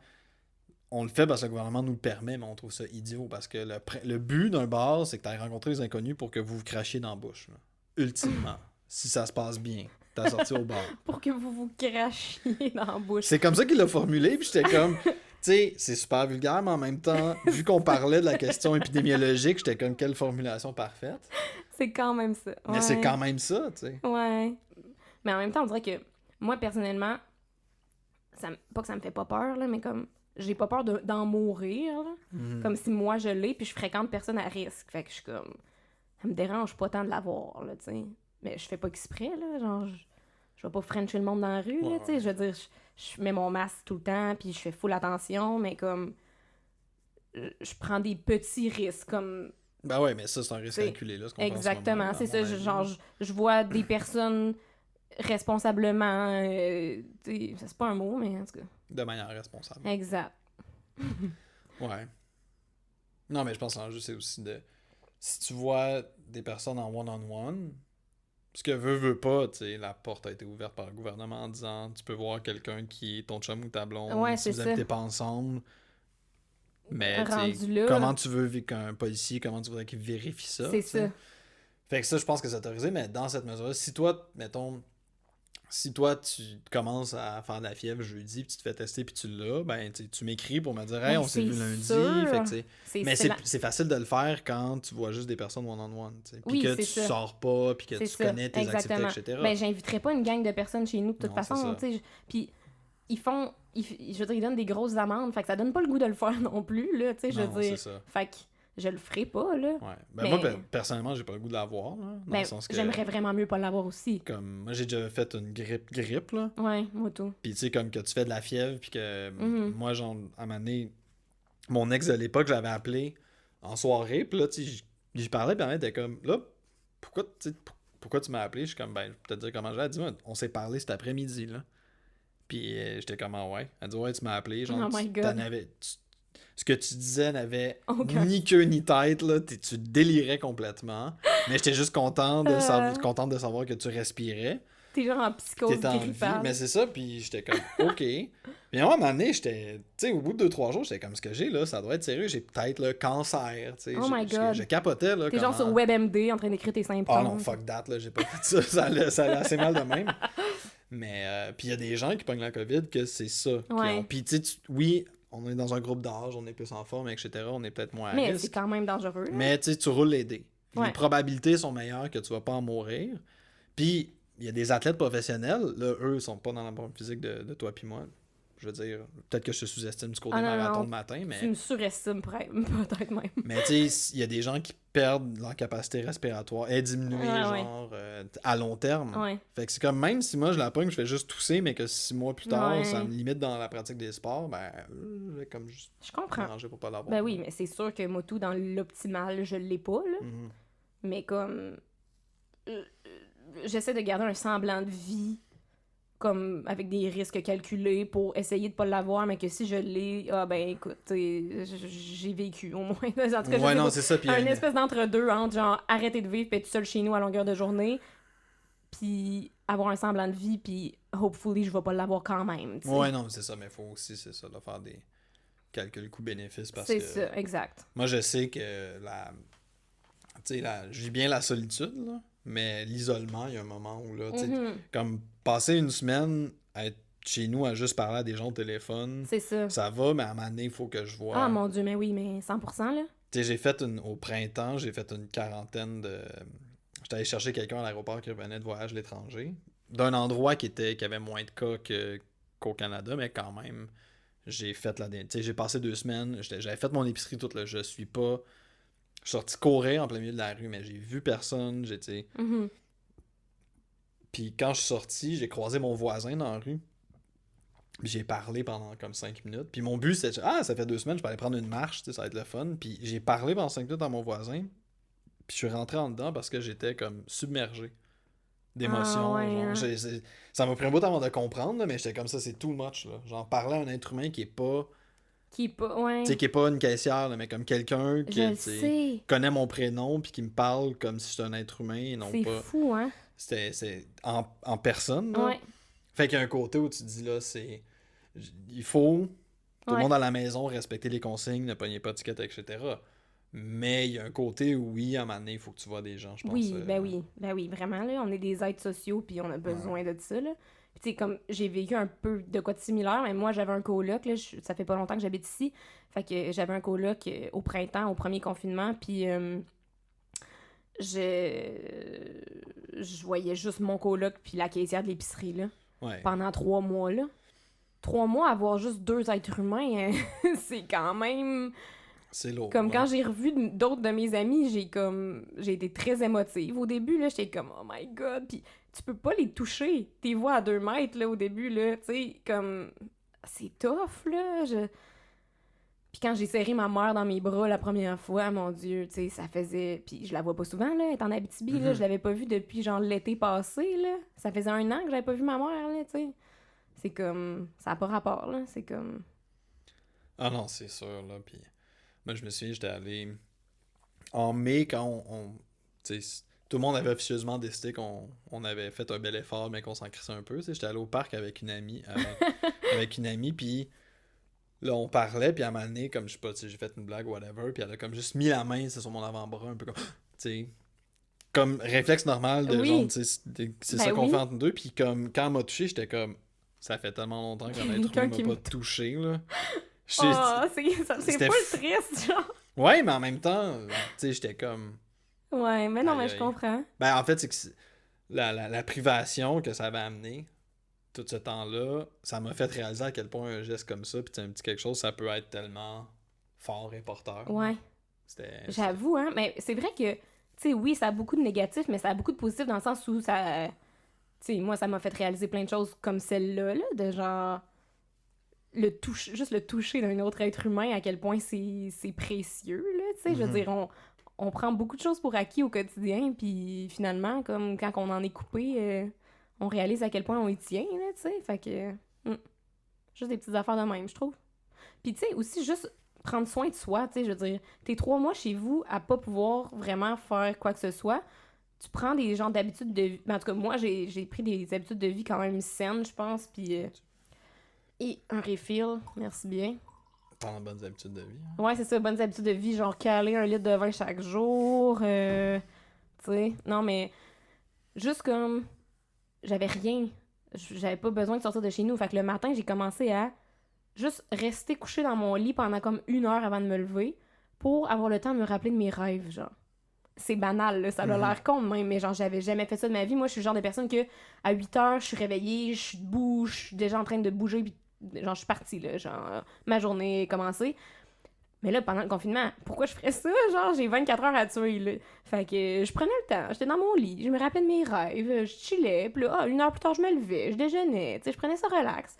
on le fait parce que le gouvernement nous le permet, mais on trouve ça idiot. Parce que le but d'un bar, c'est que tu ailles rencontrer les inconnus pour que vous vous crachiez dans la bouche. Là. Ultimement. Si ça se passe bien, t'as sorti au bar. Pour que vous vous crachiez dans la bouche. C'est comme ça qu'il l'a formulé, puis j'étais comme... Tu sais, c'est super vulgaire, mais en même temps, vu qu'on parlait de la question épidémiologique, j'étais comme, quelle formulation parfaite. C'est quand même ça. Mais Ouais. c'est quand même ça, tu sais. Ouais. Mais en même temps, on dirait que moi, personnellement, pas que ça me fait pas peur, là, mais comme j'ai pas peur d'en mourir, là. Mhm. Comme si moi je l'ai, puis je fréquente personne à risque. Fait que je suis comme. Ça me dérange pas tant de l'avoir, là, tu sais. Mais je fais pas exprès, là. Genre, je vais pas frencher le monde dans la rue, là, Ouais, tu sais. Je veux dire, je mets mon masque tout le temps, puis je fais full attention, mais comme. Je prends des petits risques, comme. Ben ouais, mais ça, c'est un risque C'est- calculé, là. Ce qu'on fait en ce Exactement, moment, c'est à ça. mon avis. Genre, je vois des personnes responsablement. Tu sais, c'est pas un mot, mais en tout cas. De manière responsable. Exact. Ouais. Non, mais je pense que l'enjeu, c'est aussi de... Si tu vois des personnes en one-on-one, ce que veut pas, tu sais, la porte a été ouverte par le gouvernement en disant tu peux voir quelqu'un qui est ton chum ou ta blonde, Ouais, si c'est vous ça. habitez pas ensemble. Mais, tu sais, Rendu là. comment tu veux qu'un policier, comment tu voudrais qu'il vérifie ça? C'est tu sais? ça. Fait que ça, je pense que c'est autorisé, mais dans cette mesure-là, si toi, mettons, si toi, tu commences à faire de la fièvre jeudi, puis tu te fais tester, puis tu l'as, ben, tu m'écris pour me dire, hey, Ben, on s'est vu c'est lundi. sûr. Fait que, tu sais, mais c'est c'est facile de le faire quand tu vois juste des personnes one-on-one, tu sais. Puis Oui, que c'est tu ça. sors pas, puis que c'est tu ça, connais tes exactement. activités, etc. Ben, j'inviterais pas une gang de personnes chez nous de toute Non, c'est façon, ça. tu sais. Puis ils font, je veux dire, ils donnent des grosses amendes, fait que ça donne pas le goût de le faire non plus, là, tu sais, je Non, veux dire. c'est ça. Fait que je le ferai pas, là. Ouais. Ben, Mais- moi, personnellement, j'ai pas le goût de l'avoir, là, dans Ben, le sens que, j'aimerais vraiment mieux pas l'avoir aussi. comme, moi, j'ai déjà fait une grippe, là. Ouais, moi tout. Puis, tu sais, comme que tu fais de la fièvre, puis que Mhm. moi, genre, à un moment donné, mon ex de l'époque, je l'avais appelé en soirée, puis là, tu sais, j'y parlais, puis elle était comme, là, pourquoi tu m'as appelé? Je suis comme, ben, je peux te dire comment j'ai. Elle dit, ouais, on s'est parlé cet après-midi, là. Puis j'étais comme, ah ouais. Elle dit, ouais, tu m'as appelé, genre, Oh my God. ce que tu disais n'avait Aucun- ni queue ni tête, là. Tu délirais complètement. Mais j'étais juste contente de savoir que tu respirais. T'es genre en psychose T'étais en vie, grippale. mais c'est ça, puis j'étais comme, OK. Puis à un moment donné, j'étais, tu sais, au bout de 2-3 jours, j'étais comme, ce que j'ai là, ça doit être sérieux, j'ai peut-être le cancer, tu sais. Oh my God. Je capotais, là. T'es genre sur comment- WebMD en train d'écrire tes symptômes. Ah non, fuck that, là, j'ai pas fait ça, ça allait assez mal de même. Mais, puis il y a des gens qui pognent la COVID que c'est ça. Ouais. Puis tu sais, oui, on est dans un groupe d'âge, on est plus en forme, etc., on est peut-être moins à Mais risque. c'est quand même dangereux. là. Mais tu sais, tu roules les dés. Ouais. Les probabilités sont meilleures que tu vas pas en mourir. Puis, il y a des athlètes professionnels, là, eux, sont pas dans la forme physique de toi puis moi. Je veux dire, peut-être que je te sous-estime du cours des non, marathons non. le matin, mais... Tu me surestimes peut-être même. Mais tu sais, il y a des gens qui perdent leur capacité respiratoire, est diminuée, genre, à long terme. Ouais. Fait que c'est comme, même si moi je la pogne, je fais juste tousser, mais que 6 mois plus tard, Ouais. ça me limite dans la pratique des sports, ben, je vais comme juste Je comprends. m'arranger pour pas l'avoir. Ben oui, mais c'est sûr que moi, tout dans l'optimal, je l'ai pas, là. Mhm. Mais comme... j'essaie de garder un semblant de vie, comme avec des risques calculés pour essayer de pas l'avoir, mais que si je l'ai, ben écoute, j'ai vécu au moins. En tout cas, je sais non, pas, c'est ça. Puis un espèce d'entre-deux entre genre arrêter de vivre puis être seul chez nous à longueur de journée, puis avoir un semblant de vie, puis hopefully je vais pas l'avoir quand même. T'sais. Ouais, non, c'est ça, mais faut aussi, c'est ça, là, faire des calculs coûts-bénéfices parce c'est que... ça, exact. Moi, je sais que tu sais, je vis bien la solitude, là, mais l'isolement, il y a un moment où, là, tu sais, Mhm. comme passer une semaine à être chez nous à juste parler à des gens au téléphone, C'est ça. ça va, mais à un moment donné, il faut que je vois... Ah mon Dieu, mais oui, mais 100%, là. Tu sais, au printemps, j'ai fait une quarantaine de... J'étais allé chercher quelqu'un à l'aéroport qui revenait de voyage à l'étranger, d'un endroit qui avait moins de cas qu'au Canada, mais quand même, j'ai fait tu sais, j'ai passé 2 semaines, j'avais fait mon épicerie toute, là, je suis sorti courir en plein milieu de la rue, mais j'ai vu personne, j'étais... Mhm. Puis quand je suis sorti, j'ai croisé mon voisin dans la rue. Puis j'ai parlé pendant comme 5 minutes. Puis mon but, c'était, ça fait 2 semaines, je peux aller prendre une marche, tu sais, ça va être le fun. Puis j'ai parlé pendant 5 minutes à mon voisin. Puis je suis rentré en dedans parce que j'étais comme submergé d'émotions. Ah, ouais, Genre, hein. ça m'a pris un bout avant de comprendre, là, mais j'étais comme ça, c'est too much. Là. Genre, parler à un être humain qui est pas... Qui est pas... Ouais. Tu sais, qui est pas une caissière, là, mais comme quelqu'un qui Je le sais. connaît mon prénom puis qui me parle comme si j'étais un être humain et non C'est pas... fou, hein? C'est en personne, là. Ouais. Fait qu'il y a un côté où tu te dis, là, c'est... Il faut, tout le monde à la maison, respecter les consignes, ne pogner pas de ticket, etc. Mais il y a un côté où, oui, à un moment donné, il faut que tu vois des gens, je pense. Oui, ben oui, vraiment, là, on est des êtres sociaux, puis on a besoin de ça, là. Puis tu sais, comme, j'ai vécu un peu de quoi de similaire, mais moi, j'avais un coloc, là, ça fait pas longtemps que j'habite ici, fait que j'avais un coloc au printemps, au premier confinement, puis je voyais juste mon coloc puis la caissière de l'épicerie, là, pendant 3 mois, là. 3 mois, avoir juste 2 êtres humains, c'est quand même... C'est lourd. Comme quand j'ai revu d'autres de mes amis, j'ai été très émotive. Au début, là, j'étais comme, oh my god, puis tu peux pas les toucher. T'es vois à 2 mètres, là, au début, là, tu sais, comme, c'est tough, là. Puis quand j'ai serré ma mère dans mes bras la première fois, mon Dieu, tu sais, ça faisait... Puis je la vois pas souvent, là, elle est en Abitibi, là, je l'avais pas vue depuis, genre, l'été passé, là. Ça faisait 1 an que j'avais pas vu ma mère, là, tu sais. C'est comme... Ça a pas rapport, là, c'est comme... Ah non, c'est sûr, là, puis... Moi, je me souviens, j'étais allé... En mai, quand tu sais, tout le monde avait officieusement décidé qu'on avait fait un bel effort, mais qu'on s'en crissait un peu, tu sais. J'étais allé au parc avec une amie, avec une amie, puis... Là, on parlait, puis à un moment donné, comme je sais pas, tu sais, j'ai fait une blague, whatever, puis elle a comme juste mis la main sur mon avant-bras, un peu comme, tu sais, comme réflexe normal de genre, tu sais, c'est ça qu'on fait entre nous deux, puis comme, quand elle m'a touché, j'étais comme, ça fait tellement longtemps qu'un être humain m'a pas touché, là. C'est pas le triste, genre. Ouais, mais en même temps, tu sais, j'étais comme... Ouais, mais non, mais je comprends. Ben, en fait, c'est que la privation que ça avait amené, tout ce temps-là, ça m'a fait réaliser à quel point un geste comme ça, puis un petit quelque chose, ça peut être tellement fort et porteur. Ouais. J'avoue, hein, mais c'est vrai que, tu sais, oui, ça a beaucoup de négatifs, mais ça a beaucoup de positifs dans le sens où ça... Tu sais, moi, ça m'a fait réaliser plein de choses comme celle-là, là, de genre... juste le toucher d'un autre être humain, à quel point c'est précieux, là, tu sais, je veux dire, on prend beaucoup de choses pour acquis au quotidien, puis finalement, comme quand on en est coupé... on réalise à quel point on y tient, là, tu sais, fait que... juste des petites affaires de même, je trouve. Puis, tu sais, aussi, juste prendre soin de soi, tu sais, je veux dire, t'es 3 mois chez vous à pas pouvoir vraiment faire quoi que ce soit, tu prends des genres d'habitudes de vie... En tout cas, moi, j'ai pris des habitudes de vie quand même saines, je pense, puis... Et un refill, merci bien. Prendre bonnes habitudes de vie. Hein? Ouais, c'est ça, bonnes habitudes de vie, genre caler 1 litre de vin chaque jour, tu sais, non, mais juste comme... J'avais rien. J'avais pas besoin de sortir de chez nous. Fait que le matin, j'ai commencé à juste rester couchée dans mon lit pendant comme 1 heure avant de me lever pour avoir le temps de me rappeler de mes rêves, genre. C'est banal, là, ça a l'air con même, mais genre, j'avais jamais fait ça de ma vie. Moi, je suis le genre de personne que à 8 heures, je suis réveillée, je suis debout, je suis déjà en train de bouger, puis genre, je suis partie, là, genre, ma journée est commencée. Mais là, pendant le confinement, pourquoi je ferais ça? Genre, j'ai 24 heures à tuer, là. Fait que je prenais le temps, j'étais dans mon lit, je me rappelais de mes rêves, je chillais, puis là, 1 heure plus tard, je me levais, je déjeunais, tu sais, je prenais ça relax.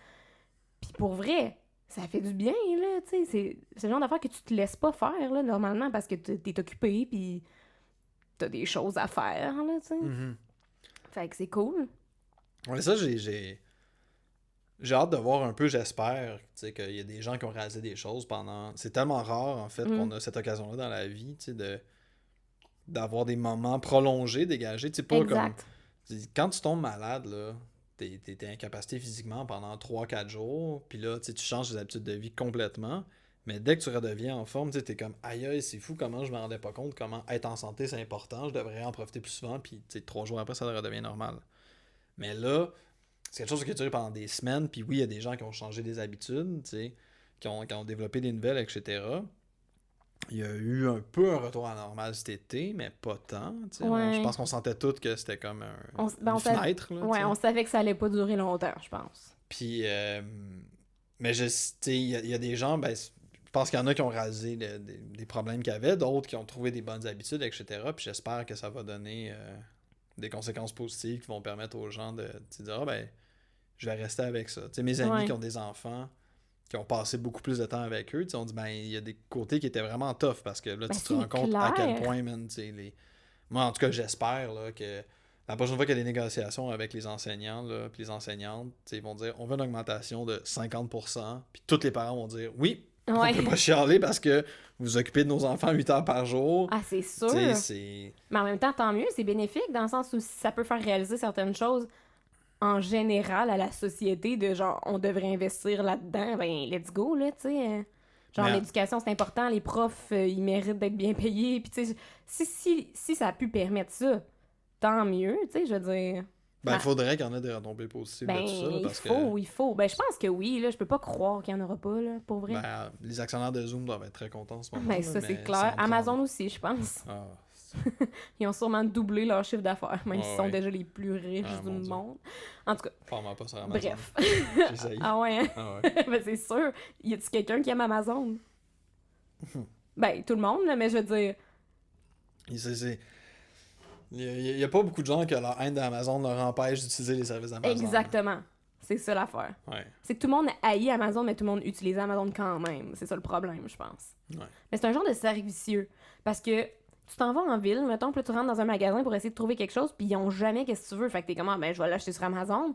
Puis pour vrai, ça fait du bien, là, tu sais, c'est le genre d'affaire que tu te laisses pas faire, là, normalement, parce que t'es occupé, puis t'as des choses à faire, là, tu sais. Mm-hmm. Fait que c'est cool. Ouais, ça, j'ai hâte de voir un peu, j'espère, tu sais, qu'il y a des gens qui ont réalisé des choses pendant... C'est tellement rare, en fait, qu'on a cette occasion-là dans la vie, tu sais, d'avoir des moments prolongés, dégagés, tu sais, pas exact. comme... Quand tu tombes malade, là, t'es incapacité physiquement pendant 3-4 jours, puis là, tu sais, tu changes tes habitudes de vie complètement, mais dès que tu redeviens en forme, tu sais, t'es comme « Aïe, aïe, c'est fou comment je me rendais pas compte, comment être en santé, c'est important, je devrais en profiter plus souvent, puis tu sais, 3 jours après, ça redevient normal. » Mais là... C'est quelque chose qui a duré pendant des semaines, puis oui, il y a des gens qui ont changé des habitudes, tu sais, qui ont développé des nouvelles, etc. Il y a eu un peu un retour à la normale cet été, mais pas tant, tu sais. Ouais. Je pense qu'on sentait tous que c'était comme une fenêtre, là, ouais, on savait que ça allait pas durer longtemps, je pense. Puis, mais tu sais, il y a des gens, ben, je pense qu'il y en a qui ont réalisé des problèmes qu'il y avait, d'autres qui ont trouvé des bonnes habitudes, etc. Puis j'espère que ça va donner des conséquences positives qui vont permettre aux gens de dire « Ah ben, je vais rester avec ça. » Tu sais, mes amis qui ont des enfants, qui ont passé beaucoup plus de temps avec eux, tu sais, on dit « Ben, il y a des côtés qui étaient vraiment tough parce que là, tu te rends compte à quel point, man, tu sais, moi, en tout cas, j'espère là, que la prochaine fois qu'il y a des négociations avec les enseignants, là, puis les enseignantes, tu sais, ils vont dire « On veut une augmentation de 50%. » Puis tous les parents vont dire « Oui, on peut pas chialer parce que vous vous occupez de nos enfants 8 heures par jour. » Ah, c'est sûr. C'est... Mais en même temps, tant mieux, c'est bénéfique dans le sens où ça peut faire réaliser certaines choses en général à la société de genre, on devrait investir là-dedans, ben let's go, là, tu sais. Genre, l'éducation, c'est important, les profs, ils méritent d'être bien payés, puis tu sais, si ça a pu permettre ça, tant mieux, tu sais, je veux dire... Ben, il faudrait qu'il y en ait des retombées positives de tout ça, là, parce il faut. Ben, je pense que oui, là, je peux pas croire qu'il y en aura pas, là, pour vrai. Ben, les actionnaires de Zoom doivent être très contents en ce moment. Ben, ça, c'est clair. Amazon aussi, je pense. Ah. Ils ont sûrement doublé leur chiffre d'affaires, même s'ils sont déjà les plus riches du monde. En tout cas. Parle-moi pas sur Amazon. Bref. J'essaye. Ah ouais, hein? Ah ouais. Ben, c'est sûr. Y a-tu quelqu'un qui aime Amazon? Ben, tout le monde, là, mais je veux dire... Il y a pas beaucoup de gens que leur haine d'Amazon leur empêche d'utiliser les services d'Amazon. Exactement. C'est ça l'affaire. Ouais. C'est que tout le monde haït Amazon, mais tout le monde utilise Amazon quand même. C'est ça le problème, je pense. Ouais. Mais c'est un genre de cercle vicieux. Parce que tu t'en vas en ville, mettons, puis tu rentres dans un magasin pour essayer de trouver quelque chose, puis ils ont jamais qu'est-ce que tu veux. Fait que t'es comme, ben, je vais l'acheter sur Amazon.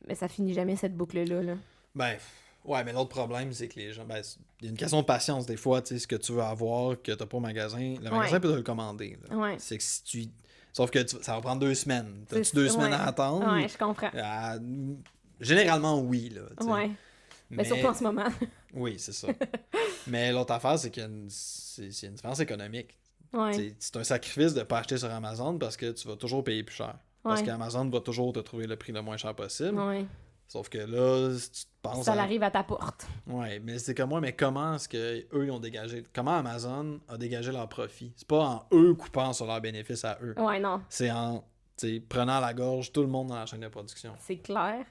Mais ça finit jamais cette boucle-là, là. Ben, ouais, mais l'autre problème, c'est que les gens, ben, il y a une question de patience. Des fois, tu sais, ce que tu veux avoir, que t'as pas au magasin, le magasin peut te le commander. Là. Ouais. C'est que si tu... Sauf que ça va prendre 2 semaines. T'as-tu 2 semaines à attendre? Ouais, je comprends. Généralement, oui, là. T'sais. Ouais. Mais surtout en ce moment. Oui, c'est ça. Mais l'autre affaire, c'est qu'il y a une différence économique. Ouais. C'est un sacrifice de ne pas acheter sur Amazon parce que tu vas toujours payer plus cher. Parce qu'Amazon va toujours te trouver le prix le moins cher possible. Ouais. Sauf que là, si tu te penses... Ça arrive à ta porte. Ouais, mais c'est comme moi, mais comment est-ce qu'eux, ils ont dégagé... Comment Amazon a dégagé leur profit? C'est pas en eux coupant sur leurs bénéfices à eux. Ouais, non. C'est en, prenant à la gorge tout le monde dans la chaîne de production. C'est clair.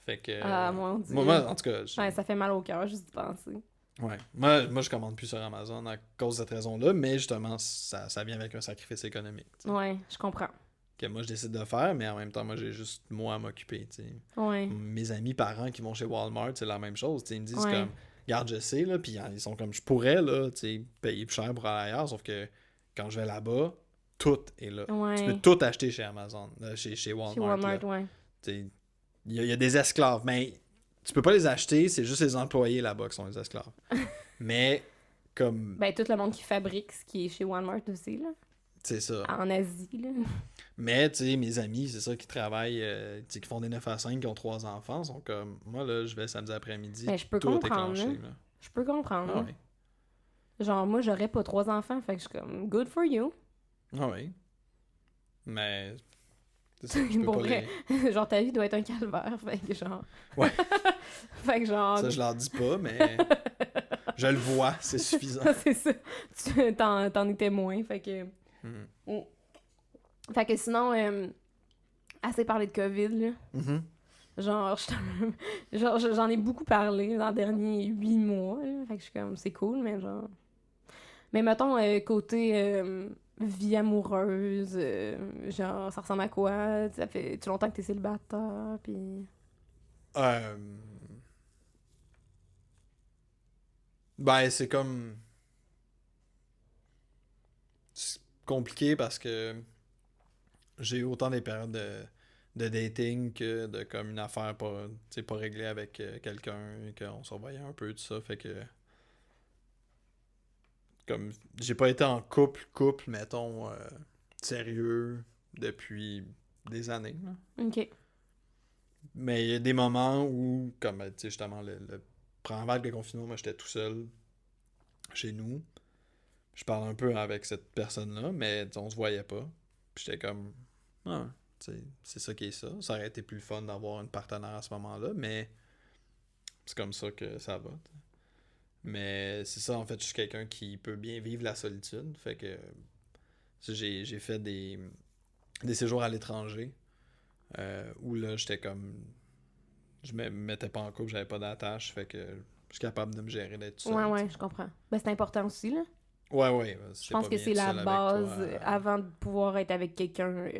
Fait que... Ah, mon Dieu. Moi, en tout cas... Ouais, ça fait mal au cœur juste d'y penser. Ouais. Moi, je commande plus sur Amazon à cause de cette raison-là, mais justement, ça vient avec un sacrifice économique. T'sais. Ouais, je comprends. Que moi, je décide de faire, mais en même temps, moi, j'ai juste moi à m'occuper. T'sais. Ouais. Mes amis parents qui vont chez Walmart, c'est la même chose. T'sais. Ils me disent comme, regarde, je sais, là, puis ils sont comme, je pourrais là, payer plus cher pour aller ailleurs, sauf que quand je vais là-bas, tout est là. Ouais. Tu peux tout acheter chez Amazon, chez Walmart. Chez Walmart, ouais. Il y a des esclaves, mais tu peux pas les acheter, c'est juste les employés là-bas qui sont les esclaves. Mais comme... Ben, tout le monde qui fabrique ce qui est chez Walmart aussi, là. C'est ça. En Asie, là. Mais, tu sais, mes amis, c'est ça, qui travaillent, qui font des 9 à 5, qui ont 3 enfants, sont comme, moi, là, je vais samedi après-midi, ben, je peux tout comprendre, éclancé, là. là. Je peux comprendre. Ah ouais. Genre, moi, j'aurais pas 3 enfants, fait que je suis comme, good for you. Ah oui. Mais... C'est ça, je peux Pour pas vrai. Genre, ta vie doit être un calvaire, fait que genre... Ouais. Fait que genre... Ça, je leur dis pas, mais... je le vois, c'est suffisant. C'est ça. Tu t'en es témoin, fait que... Fait que sinon, assez parlé de COVID, là. Genre, j'en ai beaucoup parlé dans les derniers 8 mois, là. Fait que je suis comme, c'est cool, mais genre... Mais mettons, côté vie amoureuse, genre, ça ressemble à quoi? Ça fait longtemps que t'es célibataire, puis... Ben, c'est comme... C'est compliqué parce que j'ai eu autant des périodes de dating que de comme une affaire pas, tu sais, pas réglée avec quelqu'un, qu'on se revoyait un peu, tout ça. Fait que... Comme, j'ai pas été en couple, mettons, sérieux depuis des années, là. OK. Mais il y a des moments où, comme, tu sais, justement, le première vague de confinement, moi, j'étais tout seul chez nous. Je parle un peu avec cette personne-là, mais on se voyait pas. Puis j'étais comme, ah, tu sais, c'est ça qui est ça. Ça aurait été plus le fun d'avoir une partenaire à ce moment-là, mais c'est comme ça que ça va. T'sais. Mais c'est ça, en fait, je suis quelqu'un qui peut bien vivre la solitude. Fait que j'ai fait des séjours à l'étranger où là, j'étais comme... Je me mettais pas en couple, j'avais pas d'attache. Fait que je suis capable de me gérer d'être tout seul. Ouais, je comprends. Ben, c'est important aussi, là. Ouais. Je pense que c'est la base avant de pouvoir être avec quelqu'un.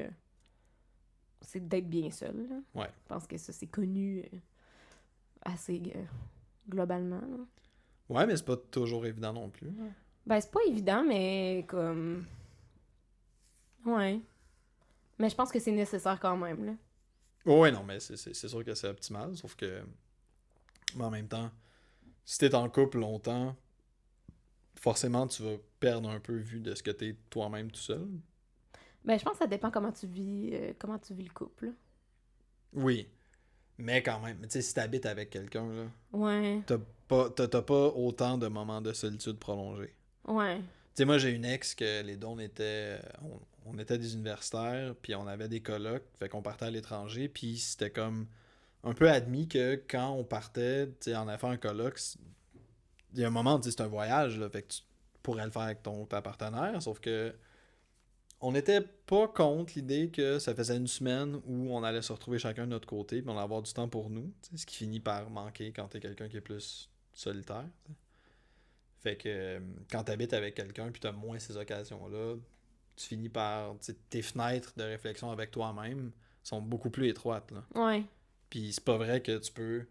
C'est d'être bien seul, là. Ouais. Je pense que ça, c'est connu assez globalement, là. Ouais, mais c'est pas toujours évident non plus. Ouais. Ben, c'est pas évident, mais comme... Ouais. Mais je pense que c'est nécessaire quand même, là. Ouais, non, mais c'est sûr que c'est optimal, sauf que... Mais en même temps, si t'es en couple longtemps, forcément, tu vas perdre un peu vue de ce que t'es toi-même tout seul. Ben, je pense que ça dépend comment tu vis le couple, là. Oui. Mais quand même, tu sais, si t'habites avec quelqu'un, là, Ouais. t'as pas autant de moments de solitude prolongés. Ouais. Tu sais, moi, j'ai une ex que les deux, on était des universitaires, puis on avait des colocs, fait qu'on partait à l'étranger, puis c'était comme un peu admis que quand on partait, tu sais, on allait faire un coloc, il y a un moment, tu sais, c'est un voyage, là, fait que tu pourrais le faire avec ta partenaire, sauf que on n'était pas contre l'idée que ça faisait une semaine où on allait se retrouver chacun de notre côté, puis on allait avoir du temps pour nous, ce qui finit par manquer quand t'es quelqu'un qui est plus solitaire. T'sais. Fait que quand t'habites avec quelqu'un puis t'as moins ces occasions-là, tu finis par... Tes fenêtres de réflexion avec toi-même sont beaucoup plus étroites. Là. Ouais. Puis c'est pas vrai que tu peux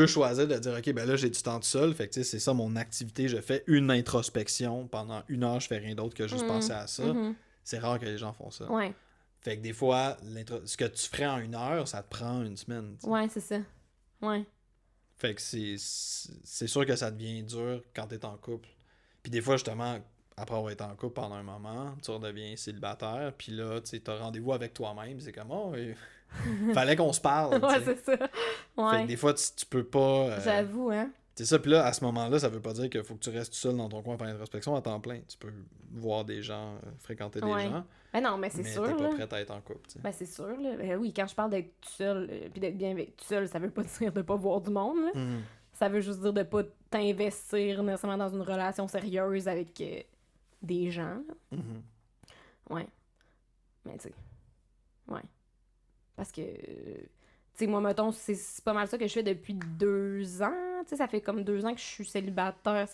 choisir de dire, OK, ben là, j'ai du temps tout seul. Fait que, c'est ça mon activité. Je fais une introspection. Pendant 1 heure, je fais rien d'autre que juste penser à ça. C'est rare que les gens font ça. Ouais. Fait que des fois, ce que tu ferais en 1 heure, ça te prend une semaine. T'sais. Ouais, c'est ça. Ouais. Fait que c'est sûr que ça devient dur quand t'es en couple. Puis des fois, justement, après avoir été en couple pendant un moment, tu redeviens célibataire. Puis là, tu sais, t'as rendez-vous avec toi-même. C'est comme, oh... Fallait qu'on se parle. Ouais, c'est ça. Ouais. Fait que des fois, tu peux pas. J'avoue, hein. C'est ça, puis là, à ce moment-là, ça veut pas dire qu'il faut que tu restes tout seul dans ton coin pour faire l'introspection à temps plein. Tu peux voir des gens, fréquenter des gens. Ben non, mais c'est sûr. Mais t'es pas là. prête à être en couple. T'sais. Ben c'est sûr, là. Ben oui, quand je parle d'être tout seul, puis d'être bien avec tout seul, ça veut pas dire de pas voir du monde, là. Ça veut juste dire de pas t'investir nécessairement dans une relation sérieuse avec des gens, là. Ouais. Mais tu sais. Ouais. Parce que, tu sais, moi, mettons, c'est pas mal ça que je fais depuis 2 ans. Tu sais, ça fait comme 2 ans que je suis célibataire.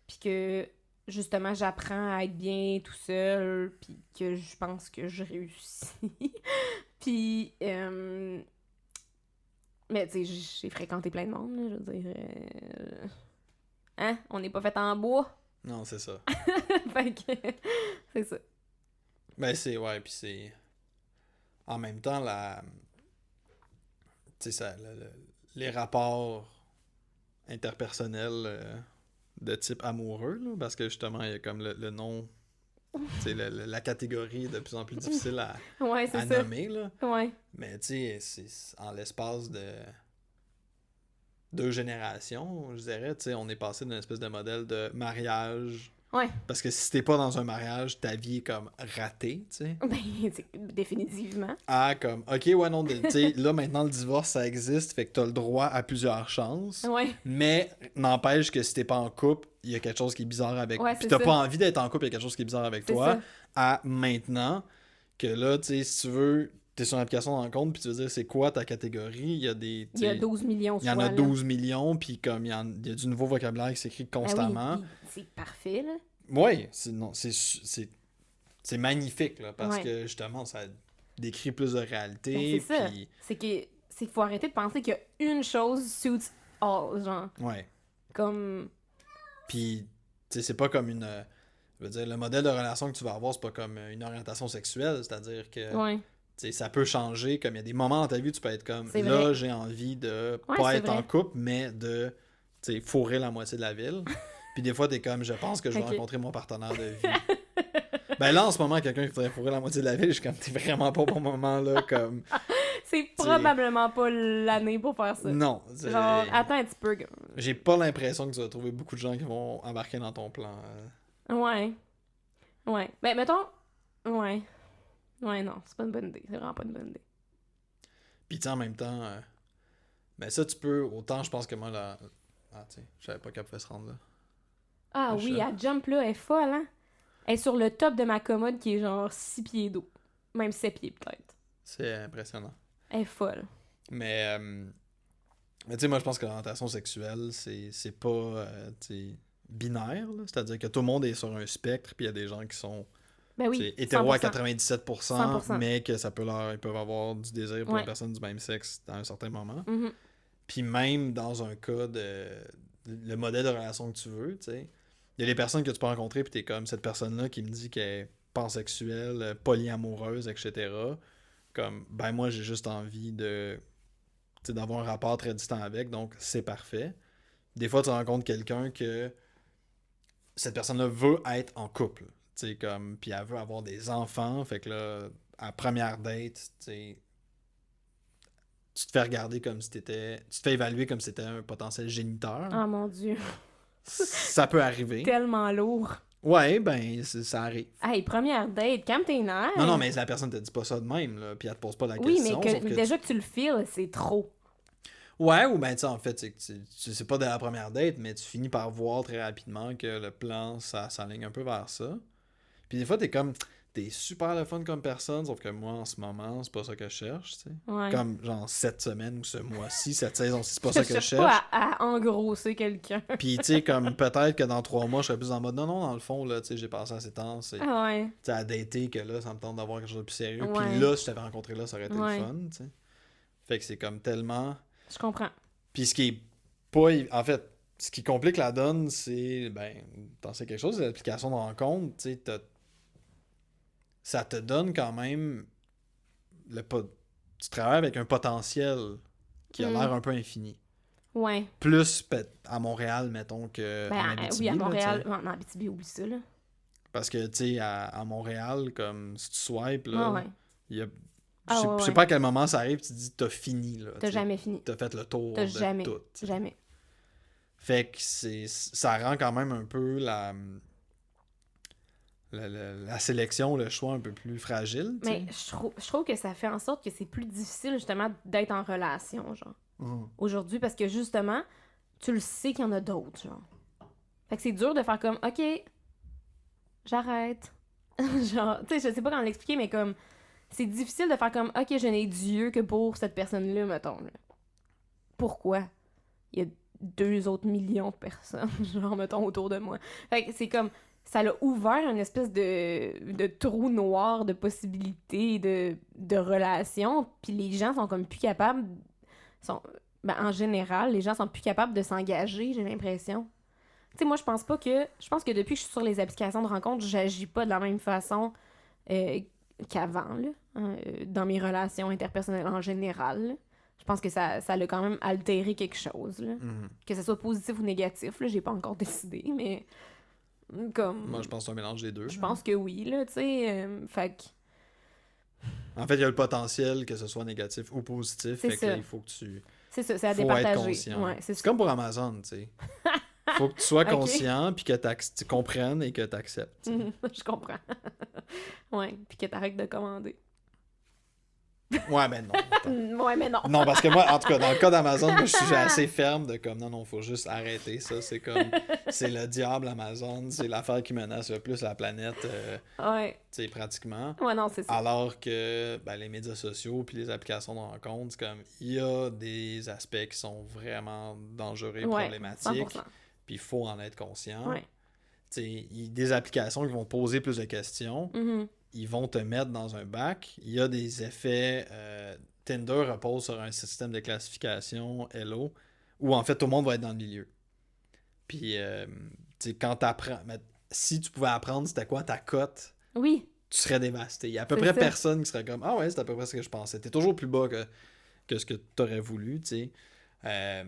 Puis que, justement, j'apprends à être bien tout seul. Puis que je pense que je réussis. Puis, mais tu sais, j'ai fréquenté plein de monde, là, je veux dire. Hein? On n'est pas fait en bois. Non, c'est ça. Fait que, c'est ça. Ben, ouais, puis c'est... En même temps, tu sais, ça, les rapports interpersonnels de type amoureux, là, parce que justement, il y a comme le nom, tu sais, la catégorie est de plus en plus difficile à nommer, là. Ouais. Mais tu sais, c'est en l'espace de 2 générations, je dirais, tu sais, on est passé d'une espèce de modèle de mariage. Ouais. Parce que si t'es pas dans un mariage, ta vie est comme ratée, tu sais. Ben, définitivement. Ah, comme, ok, ouais, non, tu sais, là, maintenant, le divorce, ça existe, fait que t'as le droit à plusieurs chances. Ouais. Mais n'empêche que si t'es pas en couple, il y a quelque chose qui est bizarre avec... Ouais, puis t'as ça. pas envie d'être en couple, il y a quelque chose qui est bizarre avec toi. Ça. À maintenant, que là, tu sais, si tu veux t'es sur une application de rencontre, puis tu veux dire c'est quoi ta catégorie, il y a des... Il y a 12 millions de Il y en choix, a là. 12 millions, puis comme il y a du nouveau vocabulaire qui s'écrit constamment. Ah oui, puis c'est parfait, là. Oui, c'est magnifique, là, parce Ouais. que justement, ça décrit plus de réalité. Ben, c'est ça. Puis... C'est qu'il faut arrêter de penser qu'il y a une chose suits all, genre. Ouais. Comme... Puis, tu sais, c'est pas comme une... je veux dire, le modèle de relation que tu vas avoir, c'est pas comme une orientation sexuelle, c'est-à-dire que... Ouais. Tu sais, ça peut changer, comme il y a des moments dans ta vie où tu peux être comme, C'est là, vrai. j'ai envie de Ouais, pas c'est être vrai. en couple, mais de, tu sais, fourrer la moitié de la ville. Puis des fois, t'es comme, je pense que je vais Ok. rencontrer mon partenaire de vie. Ben là, en ce moment, quelqu'un qui voudrait fourrer la moitié de la ville, je suis comme, t'es vraiment pas au bon moment, là, comme... C'est probablement pas l'année pour faire ça. Non. Genre, attends un petit peu. J'ai pas l'impression que tu vas trouver beaucoup de gens qui vont embarquer dans ton plan. Ouais. Ouais. Ben, mettons... Ouais. Ouais, non, c'est pas une bonne idée. C'est vraiment pas une bonne idée. Puis tu sais, en même temps, ben ça, tu peux, autant je pense que moi, là... Ah, tu sais, je savais pas qu'elle pouvait se rendre là. Ah Le oui, chat. elle jump là, elle est folle, hein? Elle est sur le top de ma commode qui est genre 6 pieds d'eau. Même 7 pieds, peut-être. C'est impressionnant. Elle est folle. Mais tu sais, moi, je pense que l'orientation sexuelle, c'est pas, tu sais, binaire, là. C'est-à-dire que tout le monde est sur un spectre, puis il y a des gens qui sont... Ben oui, C'est hétéro à 100%. 97%, 100%. mais que ça peut ils peuvent avoir du désir pour Ouais. une personne du même sexe à un certain moment. Mhm. Puis même dans un cas le modèle de relation que tu veux, tu sais, il y a des personnes que tu peux rencontrer, puis t'es comme cette personne-là qui me dit qu'elle est pansexuelle, polyamoureuse, etc. Comme, ben moi, j'ai juste envie de, tu sais, d'avoir un rapport très distant avec, donc c'est parfait. Des fois, tu rencontres quelqu'un que cette personne-là veut être en couple. Tu sais, comme, puis elle veut avoir des enfants, fait que là, à première date, tu sais, tu te fais regarder comme si t'étais... Tu te fais évaluer comme si t'étais un potentiel géniteur. Oh mon Dieu. Ça peut arriver. Tellement lourd. Ouais, ben, ça arrive. Hey, première date, calme tes nerfs. Non, mais la personne te dit pas ça de même, là, puis elle te pose pas la Oui, question. mais sauf que déjà que tu le files, c'est trop. Ouais, ou ben, tu sais, en fait, c'est que tu sais pas dès la première date, mais tu finis par voir très rapidement que le plan, ça s'aligne un peu vers ça. Puis des fois, t'es super le fun comme personne, sauf que moi, en ce moment, c'est pas ça que je cherche, tu sais. Ouais. Comme, genre, cette semaine ou ce mois-ci, cette saison-ci, c'est pas je ça que je cherche cherche. pas à engrosser quelqu'un. Puis, tu sais, comme, peut-être que dans 3 mois, je serais plus en mode, non, dans le fond, là, tu sais, j'ai passé assez de temps, c'est... Ah ouais. Tu sais, à dater que là, ça me tente d'avoir quelque chose de plus sérieux. Ouais. Puis là, si je t'avais rencontré là, ça aurait été Ouais. le fun, tu sais. Fait que c'est comme tellement... Je comprends. Puis ce qui est pas... En fait, ce qui complique la donne, c'est... Ben, t'en sais quelque chose, c'est l'application de rencontre, tu sais, ça te donne quand même... Tu travailles avec un potentiel qui a l'air un peu infini. Ouais. Plus à Montréal, mettons, que en Ben, Abitibi, oui, à là, Montréal. tu sais. En Abitibi, oublie ça, là. Parce que, tu sais, à Montréal, comme si tu swipes, là, Ah ouais. il y a... Ah je ouais, sais ouais. pas à quel moment ça arrive, tu te dis t'as fini, là. T'as t'sais. jamais fini. T'as fait le tour T'as de jamais. tout. t'sais. Jamais. Fait que ça rend quand même un peu la sélection, le choix un peu plus fragile. t'sais. Mais je trouve que ça fait en sorte que c'est plus difficile, justement, d'être en relation, genre. Aujourd'hui, parce que, justement, tu le sais qu'il y en a d'autres, genre. Fait que c'est dur de faire comme, OK, j'arrête. Genre, tu sais, je sais pas comment l'expliquer, mais comme, c'est difficile de faire comme, OK, je n'ai Dieu que pour cette personne-là, mettons. Là. Pourquoi? Il y a 2 autres millions de personnes, genre, mettons, autour de moi. Fait que c'est comme, ça l'a ouvert une espèce de trou noir de possibilités, de relations, puis les gens sont comme plus capables, en général, les gens sont plus capables de s'engager, j'ai l'impression. Tu sais, moi, je pense que depuis que je suis sur les applications de rencontres, j'agis pas de la même façon qu'avant, là, dans mes relations interpersonnelles en général. Là. Je pense que ça a quand même altéré quelque chose, là. Que ce soit positif ou négatif, là, j'ai pas encore décidé, mais comme... Moi, je pense que c'est un mélange des deux. Je pense que oui, là, tu sais, fait que... En fait, il y a le potentiel que ce soit négatif ou positif, C'est fait que ça. là, il faut que tu... C'est ça, c'est à faut être départager. conscient. Ouais, c'est C'est comme pour Amazon, tu sais. Faut que tu sois Ok. conscient, puis que tu comprennes et que tu acceptes. Je comprends. Ouais, puis que t'arrêtes de commander. Ouais, mais non. Ouais, mais non. Non, parce que moi, en tout cas, dans le cas d'Amazon, moi, je suis assez ferme de comme, non, faut juste arrêter ça. C'est comme, c'est le diable Amazon, c'est l'affaire qui menace le plus la planète, Ouais. tu sais, pratiquement. Ouais, non, c'est ça. Alors que ben, les médias sociaux puis les applications de rencontre, c'est comme, il y a des aspects qui sont vraiment dangereux et problématiques. 100%. Puis il faut en être conscient. Ouais. Tu sais, il y a des applications qui vont te poser plus de questions. Mhm. Ils vont te mettre dans un bac. Il y a des effets. Tinder repose sur un système de classification Hello où en fait tout le monde va être dans le milieu. Puis, tu sais, quand t'apprends. Si tu pouvais apprendre c'était quoi ta cote, Oui. tu serais dévasté. Il y a à peu C'est près ça. personne qui serait comme ah ouais, c'est à peu près ce que je pensais. T'es toujours plus bas que ce que t'aurais voulu, tu sais.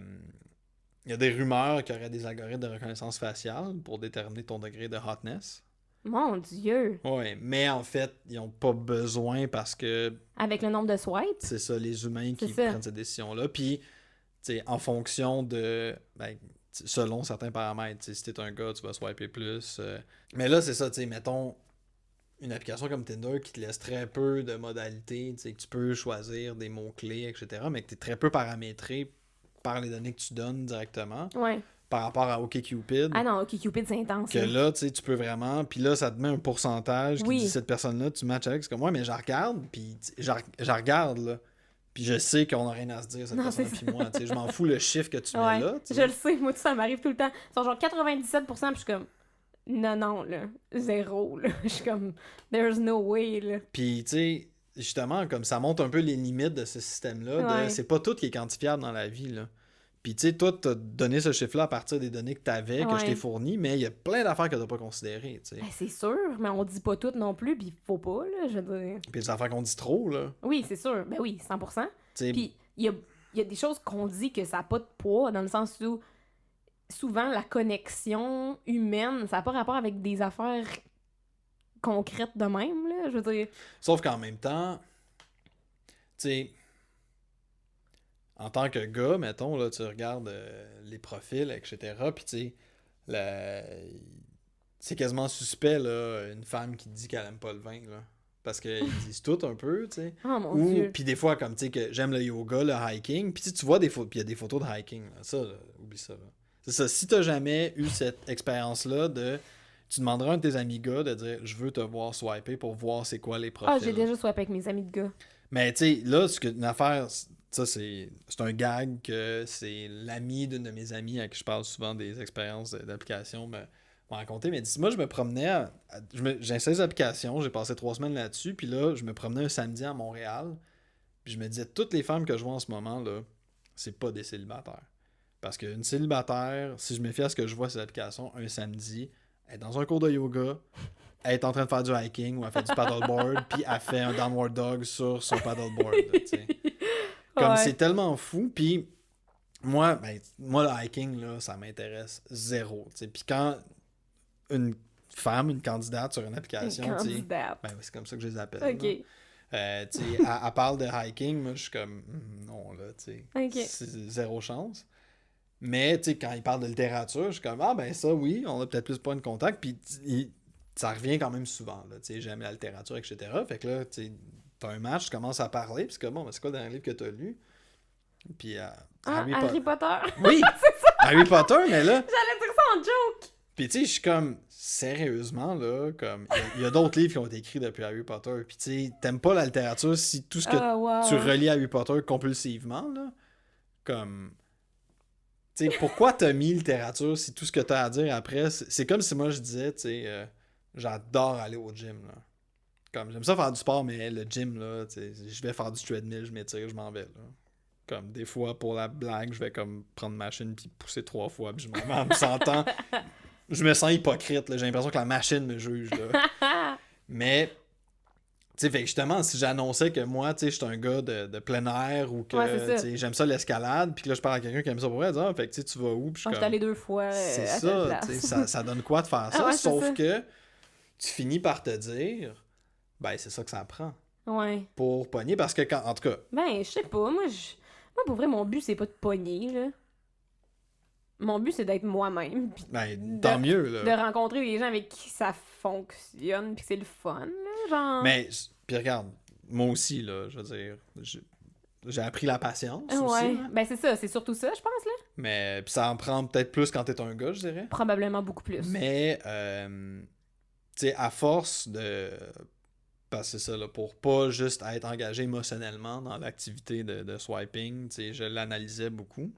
Il y a des rumeurs qu'il y aurait des algorithmes de reconnaissance faciale pour déterminer ton degré de hotness. Mon Dieu. Ouais, mais en fait, ils n'ont pas besoin parce que Avec le nombre de swipes. c'est ça, les humains qui C'est ça. prennent cette décision-là. Puis, tu sais, en fonction de. Ben, selon certains paramètres, tu sais, si t'es un gars, tu vas swiper plus. Mais là, c'est ça, tu sais, mettons une application comme Tinder qui te laisse très peu de modalités, tu sais, que tu peux choisir des mots-clés, etc., mais que tu es très peu paramétré par les données que tu donnes directement Ouais. par rapport à OkCupid. Ah non, OkCupid, c'est intense. Que là, tu sais, tu peux vraiment. Puis là, ça te met un pourcentage qui Oui. dit cette personne-là, tu matches avec. C'est comme, ouais, mais je la regarde, puis je la regarde, là. Puis je sais qu'on n'a rien à se dire, cette Non, personne-là, c'est puis moi. Tu sais, je m'en fous le chiffre que tu mets Ouais. là. Tu Je sais. le sais, moi, tout ça m'arrive tout le temps. Ils sont genre 97%, puis je suis comme, non, là, zéro, là. Je suis comme, there's no way, là. Puis, tu sais, justement, comme ça montre un peu les limites de ce système-là. Ouais. C'est pas tout qui est quantifiable dans la vie, là. Puis, tu sais, toi, t'as donné ce chiffre-là à partir des données que t'avais, que je Ouais. t'ai fournies, mais il y a plein d'affaires que t'as pas considérées, tu sais. Ben, c'est sûr, mais on dit pas tout non plus, puis faut pas, là, je veux dire. Puis des affaires qu'on dit trop, là. Oui, c'est sûr, ben oui, 100%. Tu sais, Puis il y a des choses qu'on dit que ça n'a pas de poids, dans le sens où souvent la connexion humaine, ça n'a pas rapport avec des affaires concrètes de même, là, je veux dire. sauf qu'en même temps, tu sais, en tant que gars, mettons, là, tu regardes les profils, etc. Puis, tu sais, c'est quasiment suspect, là, une femme qui dit qu'elle aime pas le vin, là. Parce qu'ils disent tout un peu, tu sais. Oh mon Ou, Dieu. puis des fois, comme, tu sais, que j'aime le yoga, le hiking. Puis, tu vois, puis il y a des photos de hiking, là. Ça, là, oublie ça, là. C'est ça. Si t'as jamais eu cette expérience-là tu demanderas à un de tes amis gars de dire « Je veux te voir swiper pour voir c'est quoi les profils. » Ah, j'ai déjà swipé avec mes amis de gars. Mais tu sais, là, une affaire, ça c'est un gag que c'est l'ami d'une de mes amies à qui je parle souvent des expériences d'application m'a raconté. Mais elle dit, moi, je me promenais, j'ai 16 applications, j'ai passé 3 semaines là-dessus, puis là, je me promenais un samedi à Montréal, puis je me disais, toutes les femmes que je vois en ce moment, là, c'est pas des célibataires. Parce qu'une célibataire, si je me fie à ce que je vois sur l'application, un samedi, elle est dans un cours de yoga, elle est en train de faire du hiking ou elle fait du paddleboard, puis elle fait un downward dog sur son paddleboard. Là, tu sais. Comme Ouais. c'est tellement fou, puis moi, le hiking, là, ça m'intéresse zéro. Tu sais. Puis quand une femme, une candidate sur une application, tu sais, Candidate. c'est comme ça que je les appelle. Ok. là. Tu sais, elle parle de hiking, moi je suis comme non là, tu sais, Ok. c'est zéro chance. Mais tu sais, quand il parle de littérature, je suis comme ah ben ça oui, on a peut-être plus point de contact, puis ça revient quand même souvent là, tu sais, j'aime la littérature, etc. Fait que là, tu sais, t'as un match, tu commences à parler, puis c'est comme bon, ben, c'est quoi le dernier livre que t'as lu? Puis Harry Potter. Oui, Harry Potter, mais là, J'allais dire ça en joke. puis tu sais, je suis comme, sérieusement, là, comme, il y a d'autres livres qui ont été écrits depuis Harry Potter, puis tu sais, t'aimes pas la littérature si tout ce que Wow. tu relis Harry Potter compulsivement, là, comme, tu sais, pourquoi t'as mis littérature si tout ce que t'as à dire après, c'est comme si moi je disais, tu sais, j'adore aller au gym, là. Comme, j'aime ça faire du sport, mais le gym, là, tu sais, je vais faire du treadmill, je m'étire, je m'en vais, là. Comme, des fois, pour la blague, je vais comme prendre ma machine puis pousser 3 fois, puis je m'en vais en me sentant... Je me sens hypocrite, là. J'ai l'impression que la machine me juge, là. Mais, tu sais, fait que justement, si j'annonçais que moi, tu sais, je suis un gars de plein air ou que, Ouais, c'est ça. tu sais, j'aime ça l'escalade, puis que là, je parle à quelqu'un qui aime ça pour vrai, elle dit, ah, fait que, tu sais, tu vas où? Puis je suis Moi, j'étais comme, allée 2 fois c'est à cette ça, place. tu sais, ça donne quoi de faire ça? Ah ouais, c'est Sauf ça. que tu finis par te dire, ben, c'est ça que ça prend Ouais. pour pogner, parce que, en tout cas, Ben, je sais pas. Moi, pour vrai, mon but, c'est pas de pogner, là. Mon but, c'est d'être moi-même. Puis ben, tant mieux, là. de rencontrer des gens avec qui ça fonctionne, puis que c'est le fun, là. Genre. Mais, puis regarde, moi aussi, là, je veux dire, j'ai appris la patience Ouais, aussi. Là. ben c'est ça, c'est surtout ça, je pense, là. Mais puis ça en prend peut-être plus quand t'es un gars, je dirais. Probablement beaucoup plus. Mais, tu sais, à force de... Parce que c'est ça, là, pour pas juste être engagé émotionnellement dans l'activité de swiping, tu sais, je l'analysais beaucoup.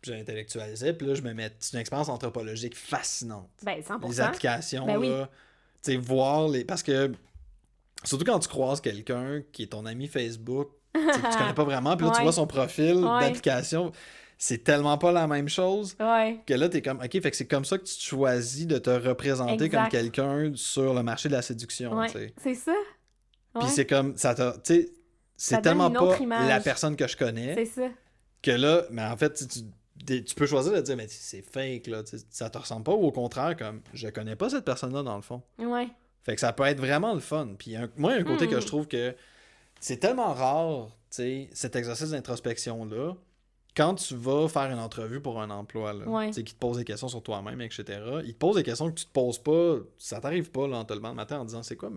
Puis je l'intellectualisais. Puis là, c'est une expérience anthropologique fascinante. Ben, 100%. Les applications, Ben oui. là, tu sais, voir les... Parce que, surtout quand tu croises quelqu'un qui est ton ami Facebook, tu sais, que tu connais pas vraiment, puis là, tu vois son profil d'application, c'est tellement pas la même chose que là, t'es comme, OK, fait que c'est comme ça que tu te choisis de te représenter comme quelqu'un sur le marché de la séduction, tu sais. C'est ça. Puis c'est comme, ça t'a, tu sais, c'est tellement pas la personne que je connais. C'est ça. Que là, mais en fait, tu peux choisir de dire, mais c'est fake, là, ça te ressemble pas, ou au contraire, comme, je connais pas cette personne-là, dans le fond. Ouais. Fait que ça peut être vraiment le fun. Puis moi, il y a un côté que je trouve que c'est tellement rare, tu sais, cet exercice d'introspection-là, quand tu vas faire une entrevue pour un emploi, là, tu sais, qui te pose des questions sur toi-même, etc., il te pose des questions que tu te poses pas, ça t'arrive pas, là, en te levant le matin en disant, c'est quoi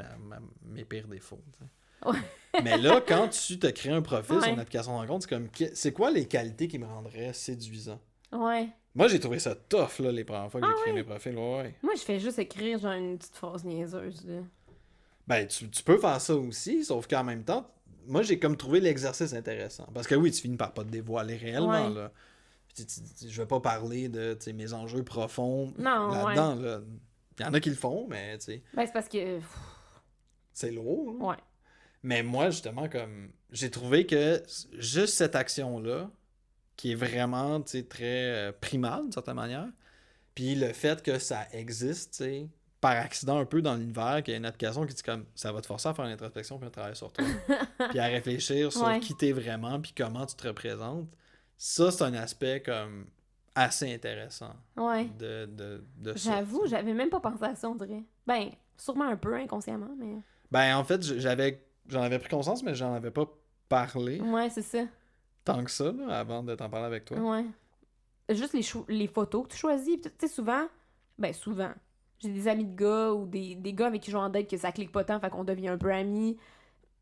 mes pires défauts, t'sais. Ouais. Mais là, quand tu te crées un profil sur une application de rencontre, c'est comme, c'est quoi les qualités qui me rendraient séduisant? Ouais. Moi, j'ai trouvé ça tough, là, les premières fois que j'ai créé mes profils. Ouais. Moi, je fais juste écrire, genre, une petite phrase niaiseuse, là. Ben, tu peux faire ça aussi, sauf qu'en même temps, moi, j'ai comme trouvé l'exercice intéressant. Parce que oui, tu finis par pas te dévoiler réellement, là. Je vais pas parler de mes enjeux profonds là-dedans, là. Il y en a qui le font, mais, tu sais... Ben, c'est parce que... c'est lourd, là. Ouais. Mais moi, justement, comme... J'ai trouvé que juste cette action-là, qui est vraiment, tu sais, très primale, d'une certaine manière, puis le fait que ça existe, tu sais, par accident un peu dans l'univers, qu'il y a une application qui dit comme, ça va te forcer à faire une introspection puis un travail sur toi, puis à réfléchir sur qui t'es vraiment puis comment tu te représentes, ça, c'est un aspect comme assez intéressant de ça. J'avoue, j'avais même pas pensé à ça, on dirait. Ben, sûrement un peu inconsciemment, mais... Ben, en fait, j'en avais pris conscience, mais j'en avais pas parlé. Ouais, c'est ça. Tant que ça, là, avant de t'en parler avec toi. Ouais. Juste les photos que tu choisis. Tu sais, souvent, j'ai des amis de gars ou des gars avec qui je joue en date que ça clique pas tant, fait qu'on devient un peu amis.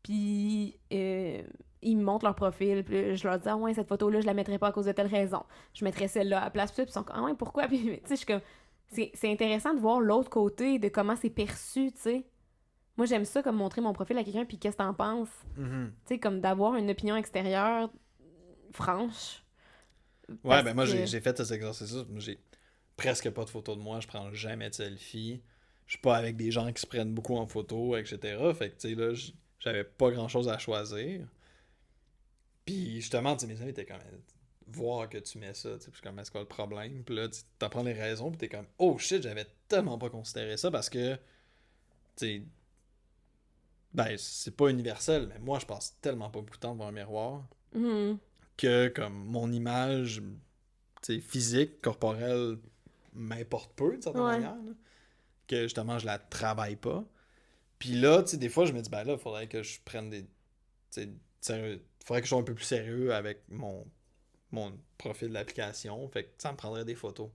Puis ils me montrent leur profil, puis je leur dis, ah ouais, cette photo-là, je la mettrais pas à cause de telle raison. Je mettrais celle-là à la place, puis ils sont comme, ah ouais, pourquoi? Puis tu sais, je suis comme, c'est intéressant de voir l'autre côté, de comment c'est perçu, tu sais. Moi, j'aime ça, comme montrer mon profil à quelqu'un, puis qu'est-ce que t'en penses? Tu sais, comme d'avoir une opinion extérieure franche. Ouais, ben moi, j'ai fait cet exercice-là. J'ai presque pas de photos de moi. Je prends jamais de selfie. Je suis pas avec des gens qui se prennent beaucoup en photo, etc. Fait que, tu sais, là, j'avais pas grand-chose à choisir. Puis, justement, tu sais, mes amis étaient comme... voir que tu mets ça, tu sais, puis comme, est-ce quoi le problème? Puis là, tu t'apprends les raisons, puis t'es comme, oh shit, j'avais tellement pas considéré ça parce que, tu sais, ben, c'est pas universel, mais moi, je passe tellement pas beaucoup de temps devant un miroir que, comme, mon image, tu sais, physique, corporelle, m'importe peu, d'une certaine manière, là, que, justement, je la travaille pas. Puis là, tu sais, des fois, je me dis, ben là, il faudrait que je prenne des, tu sais, faudrait que je sois un peu plus sérieux avec mon profil d'application, fait que ça me prendrait des photos.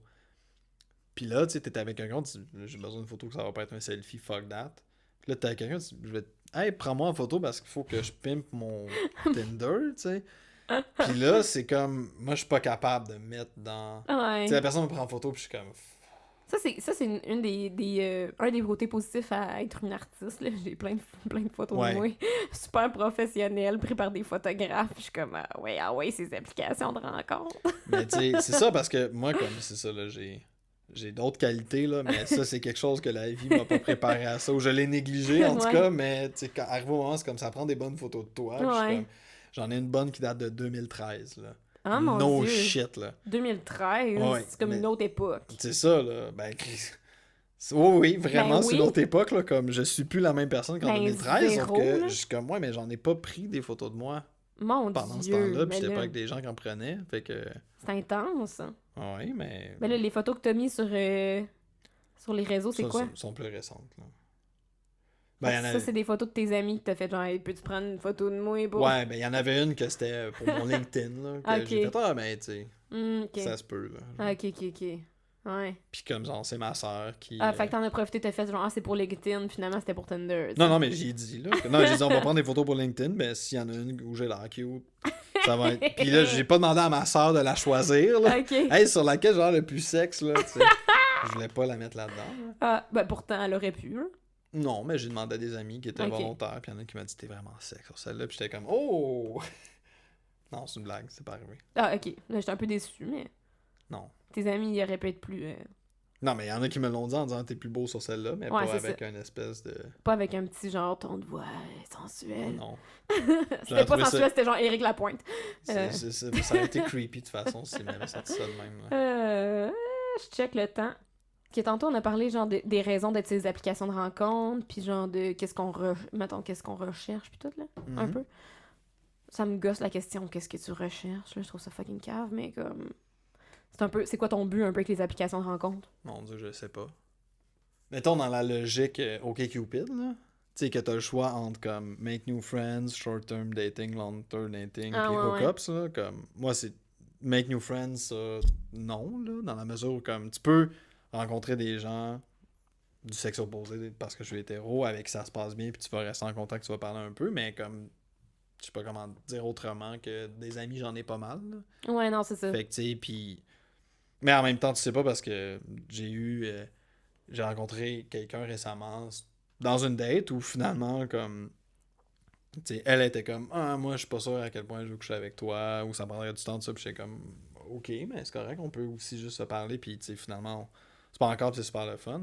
Puis là, tu sais, t'es avec quelqu'un, j'ai besoin d'une photo que ça va pas être un selfie, fuck that. Puis là, t'es avec quelqu'un, je vais hey, prends-moi en photo parce qu'il faut que je pimpe mon Tinder, tu sais. Puis là, c'est comme, moi, je suis pas capable de me mettre dans... Tu sais, la personne me prend en photo, puis je suis comme... Ça, c'est un des côtés positifs à être une artiste, là. J'ai plein de photos de moi. Super professionnelles, prises par des photographes. Je suis comme, ah ouais, ces applications de rencontre. Mais tu sais, c'est ça, parce que moi, comme, c'est ça, là, j'ai d'autres qualités, là, mais ça, c'est quelque chose que la vie m'a pas préparé à ça, ou je l'ai négligé, en tout cas, mais tu sais, quand arrive au moment, c'est comme ça prend des bonnes photos de toi, puis je suis comme, j'en ai une bonne qui date de 2013, là. Ah, mon no Dieu. Shit, là. 2013, c'est comme une autre époque. C'est ça, là. Ben, oui, vraiment, c'est une autre époque, là. Comme, je suis plus la même personne qu'en 2013, sauf que je suis comme, mais j'en ai pas pris des photos de moi pendant ce temps-là, puis j'étais pas avec des gens qui en prenaient, fait que... C'est intense. Oui, mais... Mais là, les photos que t'as mis sur les réseaux, c'est quoi? Sont plus récentes, là. Ça, c'est des photos de tes amis que t'as fait, genre, hey, peux-tu prendre une photo de moi? Ouais, ben il y en avait une que c'était pour mon LinkedIn, là, que j'ai fait, ben, tu sais, ça se peut, là. Ok. Ouais. Puis comme genre, c'est ma soeur qui... Fait que t'en as profité, t'as fait genre, c'est pour LinkedIn, finalement c'était pour Tinder. Non, mais j'ai dit, là. Non, j'ai dit, on va prendre des photos pour LinkedIn, mais s'il y en a une où j'ai l'air cute, ça va être... Puis là, j'ai pas demandé à ma soeur de la choisir, là. Ok. Hey, sur laquelle genre le plus sexe, là, tu sais. Je voulais pas la mettre là-dedans, là. Ben pourtant, elle aurait pu, hein. Non, mais j'ai demandé à des amis qui étaient volontaires, puis il y en a qui m'a dit, t'es vraiment sexe sur celle-là, puis j'étais comme, oh! Non, c'est une blague, c'est pas arrivé. Ok. Là, j'étais un peu déçue, mais... Non. Tes amis, ils auraient pu être plus... Non, mais il y en a qui me l'ont dit en disant, t'es plus beau sur celle-là, mais Ouais, pas c'est avec ça. une espèce de... Pas avec un petit genre ton de voix sensuel. Non. C'était pas trouvé sensuel, ça- c'était genre Éric Lapointe. Ça aurait été creepy de toute façon s'il m'avait sorti ça de même, là. Je check le temps. Tantôt, on a parlé genre des raisons d'être ces applications de rencontres, puis genre de qu'est-ce qu'on recherche, puis tout, là, un Mhm. peu. Ça me gosse la question, qu'est-ce que tu recherches, là, je trouve ça fucking cave, mais comme... C'est quoi ton but, un peu, avec les applications de rencontres? Mon Dieu, je sais pas. Mettons dans la logique OkCupid, là. Tu sais, que t'as le choix entre comme make new friends, short-term dating, long-term dating, puis hookups, là. Comme, moi, c'est make new friends, ça, non, là. Dans la mesure où, comme, tu peux rencontrer des gens du sexe opposé parce que je suis hétéro, avec qui ça se passe bien, puis tu vas rester en contact, tu vas parler un peu, mais comme, je sais pas comment dire autrement que des amis, j'en ai pas mal, là. Ouais, non, c'est ça. Fait que, tu sais, puis... Mais en même temps, tu sais pas parce que j'ai rencontré quelqu'un récemment dans une date où finalement, comme... Tu sais, elle était comme, ah, moi, je suis pas sûr à quel point je veux coucher avec toi, ou ça prendrait du temps de ça, puis j'étais comme, ok, mais c'est correct, on peut aussi juste se parler, puis tu sais, finalement, c'est pas encore, puis c'est super le fun.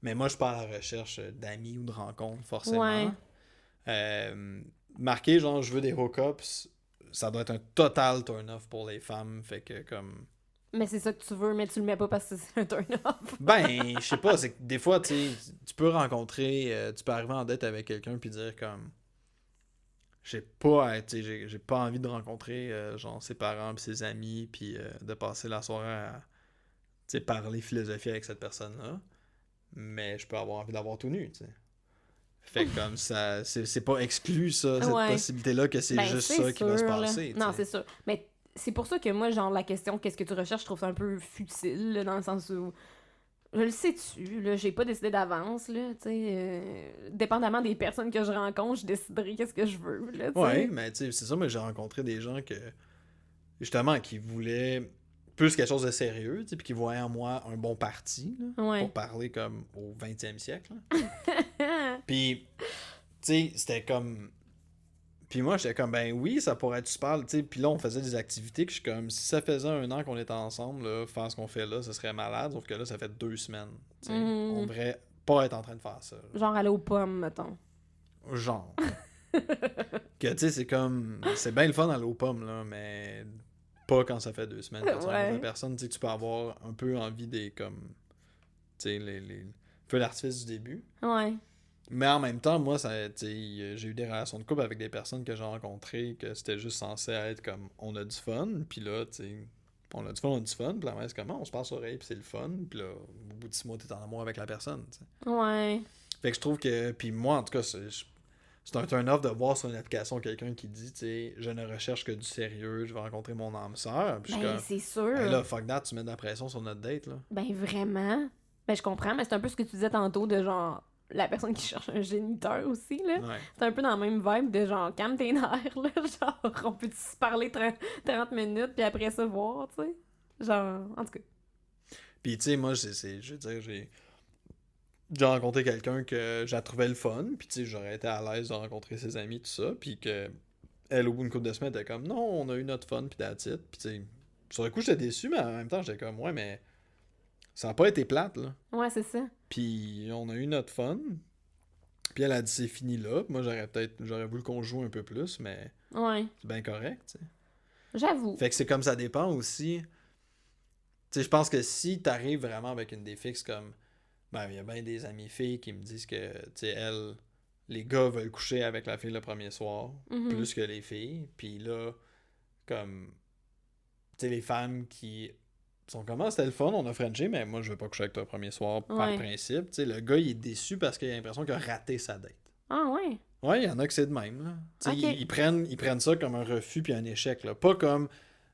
Mais moi, je suis pas à la recherche d'amis ou de rencontres, forcément. Ouais. Marqué, genre, je veux des hookups, ça doit être un total turn-off pour les femmes, fait que, comme... Mais c'est ça que tu veux, mais tu le mets pas parce que c'est un turn-off. Ben, je sais pas, c'est que des fois, tu sais, tu peux rencontrer, tu peux arriver en date avec quelqu'un puis dire comme, j'ai pas envie de rencontrer, genre, ses parents puis ses amis puis de passer la soirée à, tu sais, parler philosophie avec cette personne-là, mais je peux avoir envie d'avoir tout nu, tu sais. Fait que comme ça, c'est pas exclu, ça, cette possibilité-là que c'est juste ça qui va se passer, Non, c'est sûr. Mais c'est pour ça que moi, genre, la question « qu'est-ce que tu recherches ?» je trouve ça un peu futile, là, dans le sens où je le sais-tu, là, j'ai pas décidé d'avance, là, tu sais, dépendamment des personnes que je rencontre, je déciderai qu'est-ce que je veux, là, tu sais. Ouais, mais tu sais, c'est ça, mais j'ai rencontré des gens que, justement, qui voulaient plus quelque chose de sérieux, tu sais, puis qui voyaient en moi un bon parti, là, pour parler comme au 20e siècle, là. Puis, tu sais, c'était comme... Puis moi, j'étais comme, ben oui, ça pourrait être super, tu sais. Puis là, on faisait des activités que je suis comme, si ça faisait 1 an qu'on était ensemble, là, faire ce qu'on fait là, ce serait malade. Sauf que là, ça fait 2 semaines. Tu sais. On devrait pas être en train de faire ça. Genre aller aux pommes, mettons. Genre. Que, tu sais, c'est comme, c'est bien le fun d'aller aux pommes, là, mais pas quand ça fait 2 semaines que tu rencontres la personne. Tu sais, tu peux avoir un peu envie des, comme, tu sais, les feux d'artifice du début. Ouais. Mais en même temps, moi, j'ai eu des relations de couple avec des personnes que j'ai rencontrées que c'était juste censé être comme on a du fun, puis là, tu sais, on a du fun, puis la mère, c'est comme on se passe l'oreille, puis c'est le fun, puis là, au bout de 6 mois, t'es en amour avec la personne, tu sais. Ouais. Fait que je trouve que, puis moi, en tout cas, c'est un turn-off de voir sur une application quelqu'un qui dit, tu sais, je ne recherche que du sérieux, je vais rencontrer mon âme sœur, puis Ben, c'est sûr. hey, là, fuck that, tu mets de la pression sur notre date, là. Ben, vraiment. Ben, je comprends, mais c'est un peu ce que tu disais tantôt de genre la personne qui cherche un géniteur aussi, là. Ouais. C'est un peu dans la même vibe de genre, calme tes nerfs, là. Genre, on peut se parler 30 minutes, puis après ça, voir, tu sais. Genre, en tout cas. Puis, tu sais, moi, je veux dire, j'ai rencontré quelqu'un que j'ai trouvé le fun, puis, tu sais, j'aurais été à l'aise de rencontrer ses amis, tout ça, puis que elle, au bout d'une couple de semaines, était comme, non, on a eu notre fun, puis that's it. Puis, tu sais, sur le coup, j'étais déçu, mais en même temps, j'étais comme, ouais, mais ça n'a pas été plate, là. Ouais, c'est ça. Puis on a eu notre fun. Puis elle a dit c'est fini là. Moi j'aurais voulu qu'on joue un peu plus, mais ouais. C'est bien correct, tu sais. J'avoue. Fait que c'est comme ça dépend aussi. Tu sais, je pense que si t'arrives vraiment avec une défixe comme ben il y a bien des amies filles qui me disent que tu sais elles les gars veulent coucher avec la fille le premier soir plus que les filles. Puis là comme tu sais les femmes qui sont comme c'était le fun, on a frenché, mais moi je veux pas coucher avec toi le premier soir par principe. Tu sais, le gars il est déçu parce qu'il a l'impression qu'il a raté sa date. Ah ouais? Ouais, il y en a que c'est de même. Là. Okay. Ils prennent ça comme un refus puis un échec. Là. Pas comme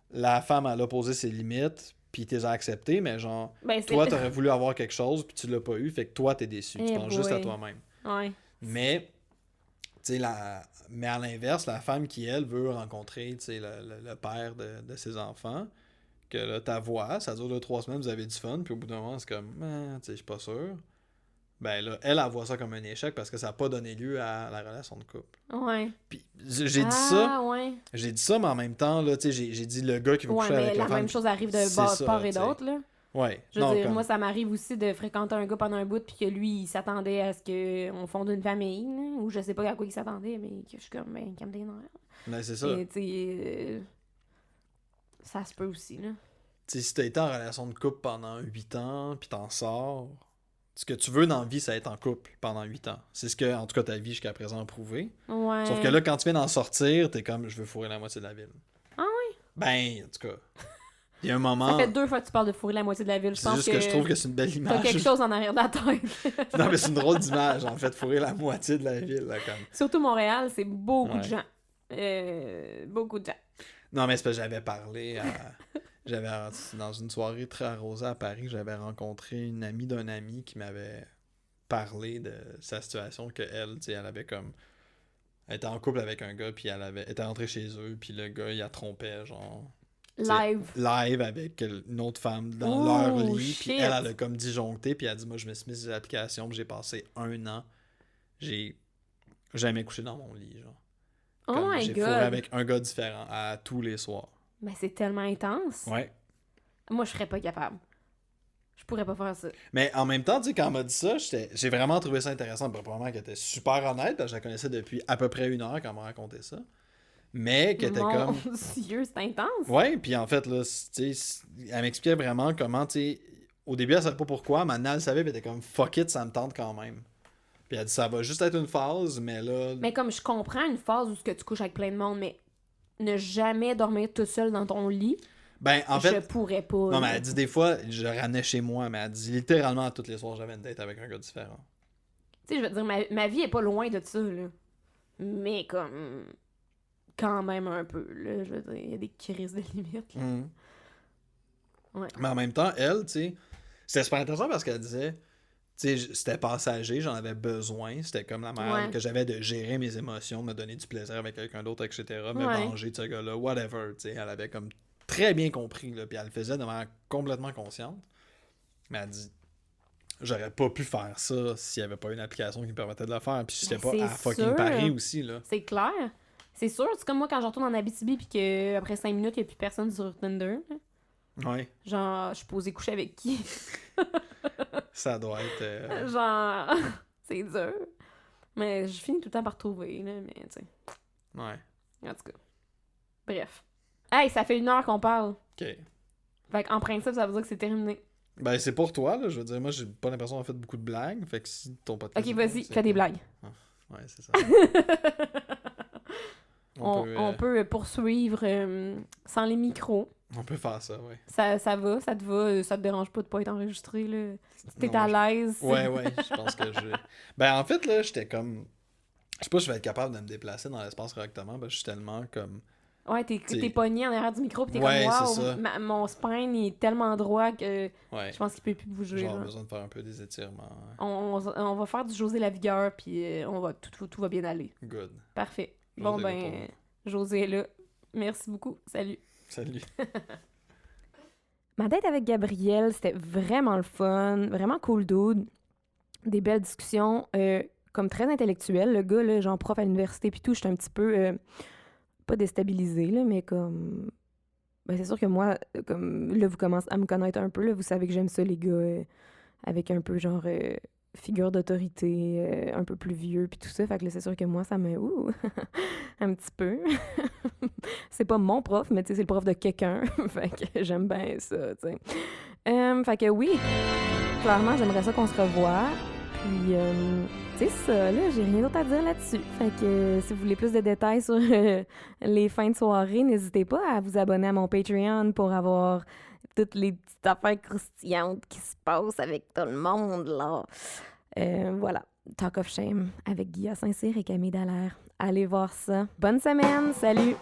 la femme elle a posé ses limites, puis t'es accepté, mais genre, Ben, toi, t'aurais voulu avoir quelque chose, puis tu l'as pas eu, fait que toi, t'es déçu. Tu penses juste à toi-même. Ouais. Mais, tu sais, mais à l'inverse, la femme qui, elle, veut rencontrer, tu sais, le père de ses enfants, que là, ta voix, ça dure 2-3 semaines, vous avez du fun, puis au bout d'un moment, c'est comme, tu sais, je suis pas sûr. Ben là, elle voit ça comme un échec parce que ça n'a pas donné lieu à la relation de couple. Ouais. Puis j'ai dit ça. Ouais. J'ai dit ça, mais en même temps, là, tu sais, j'ai dit le gars qui veut coucher avec la femme. La même chose arrive de part et d'autre, là. Ouais. Je veux dire, moi, ça m'arrive aussi de fréquenter un gars pendant un bout, puis que lui, il s'attendait à ce qu'on fonde une famille, là, ou je sais pas à quoi il s'attendait, mais que je suis comme, ben, calme tes nerfs. Ben, c'est ça. Et, tu sais, ça se peut aussi, là. Tu sais, si t'as été en relation de couple pendant 8 ans, puis t'en sors, ce que tu veux dans la vie, c'est être en couple pendant 8 ans. C'est ce que, en tout cas, ta vie jusqu'à présent a prouvé. Ouais. Sauf que là, quand tu viens d'en sortir, t'es comme, je veux fourrer la moitié de la ville. Ah ouais? Ben, en tout cas, il y a un moment... Ça fait 2 fois que tu parles de fourrer la moitié de la ville. C'est juste que je trouve que c'est une belle image. T'as quelque chose en arrière de la tête. Non, mais c'est une drôle d'image, en fait, fourrer la moitié de la ville, là, comme. Surtout Montréal, c'est beaucoup de gens. Beaucoup de gens. Non, mais c'est parce que j'avais parlé à... dans une soirée très arrosée à Paris, j'avais rencontré une amie d'un ami qui m'avait parlé de sa situation, que elle, tu sais, elle avait comme... Elle était en couple avec un gars, puis elle était rentrée chez eux, puis le gars, il la trompait, genre... Live avec une autre femme dans leur lit, puis elle a comme disjoncté, puis elle a dit, moi, je me suis mis sur l'application, puis j'ai passé 1 an, j'ai jamais couché dans mon lit, genre. Oh my j'ai God! fourré avec un gars différent à tous les soirs. Mais c'est tellement intense. Ouais. Moi, je serais pas capable. Je pourrais pas faire ça. Mais en même temps, tu sais, quand elle m'a dit ça, j'ai vraiment trouvé ça intéressant. Probablement qu'elle était super honnête, parce que je la connaissais depuis à peu près 1 heure quand elle m'a raconté ça. Mais qu'elle était comme... Mon Dieu, c'est intense! Ouais, puis en fait, là, tu sais, elle m'expliquait vraiment comment, tu sais... Au début, elle savait pas pourquoi, maintenant, elle savait, puis elle était comme « fuck it, ça me tente quand même ». Puis elle dit, ça va juste être une phase, mais là... Mais comme je comprends une phase où tu couches avec plein de monde, mais ne jamais dormir tout seul dans ton lit, ben, en fait, je pourrais pas. Non, mais elle dit des fois, je ramenais chez moi, mais elle dit littéralement tous les soirs, j'avais une date avec un gars différent. Tu sais, je veux dire, ma vie est pas loin de ça, là. Mais comme... Quand même un peu, là. Je veux dire, il y a des crises de limite, là. Ouais. Mais en même temps, elle, tu sais, c'était super intéressant parce qu'elle disait... Tu sais, c'était passager, j'en avais besoin. C'était comme la manière que j'avais de gérer mes émotions, de me donner du plaisir avec quelqu'un d'autre, etc. Me venger de ce gars-là, whatever. Tu sais, elle avait comme très bien compris, là, puis elle le faisait de manière complètement consciente. Mais elle dit, j'aurais pas pu faire ça s'il y avait pas une application qui me permettait de le faire. Puis j'étais pas à fucking Paris aussi, là. C'est clair. C'est sûr. C'est comme moi quand je retourne en Abitibi, puis qu'après 5 minutes, il n'y a plus personne sur Tinder. Là. Ouais. Genre, je suis posée coucher avec qui? Ça doit être... Genre, c'est dur. Mais je finis tout le temps par trouver, là, mais tu sais. Ouais. En tout cas. Bref. Hey, ça fait 1 heure qu'on parle. OK. Fait qu'en principe, ça veut dire que c'est terminé. Ben, c'est pour toi, là. Je veux dire, moi, j'ai pas l'impression d'avoir fait beaucoup de blagues. Fait que si ton podcast... Ok, vas-y, fais des blagues. Ah, ouais, c'est ça. On peut poursuivre sans les micros. On peut faire ça, ouais. Ça va, ça te va, ça te dérange pas de pas être enregistré, là. T'es à l'aise. Ouais, je pense que je... Ben, en fait, là, j'étais comme... Je sais pas si je vais être capable de me déplacer dans l'espace correctement, parce que je suis tellement comme... Ouais, t'es pogné en arrière du micro, pis t'es ouais, comme, wow, mon spine il est tellement droit que je pense qu'il peut plus bouger. J'ai besoin de faire un peu des étirements. On va faire du José Lavigueur, puis tout va bien aller. Good. Parfait. José bon, ben, José est là. Merci beaucoup. Salut. Salut. Ma date avec Gabriel, c'était vraiment le fun, vraiment cool dude. Des belles discussions, comme très intellectuelles. Le gars, là, genre prof à l'université puis tout, j'étais un petit peu, pas déstabilisée, là, mais comme... Ben, c'est sûr que moi, comme là, vous commencez à me connaître un peu, là, vous savez que j'aime ça, les gars, avec un peu, genre, figure d'autorité, un peu plus vieux puis tout ça. Fait que là, c'est sûr que moi, ça me... un petit peu. C'est pas mon prof, mais tu sais, c'est le prof de quelqu'un. Fait que j'aime bien ça, tu sais. Fait que oui, clairement, j'aimerais ça qu'on se revoie. Puis, c'est ça, là, j'ai rien d'autre à dire là-dessus. Fait que si vous voulez plus de détails sur les fins de soirée, n'hésitez pas à vous abonner à mon Patreon pour avoir toutes les petites affaires croustillantes qui se passent avec tout le monde, là. Voilà. Talk of Shame avec Guilla Saint-Cyr et Camille Dallaire. Allez voir ça. Bonne semaine! Salut!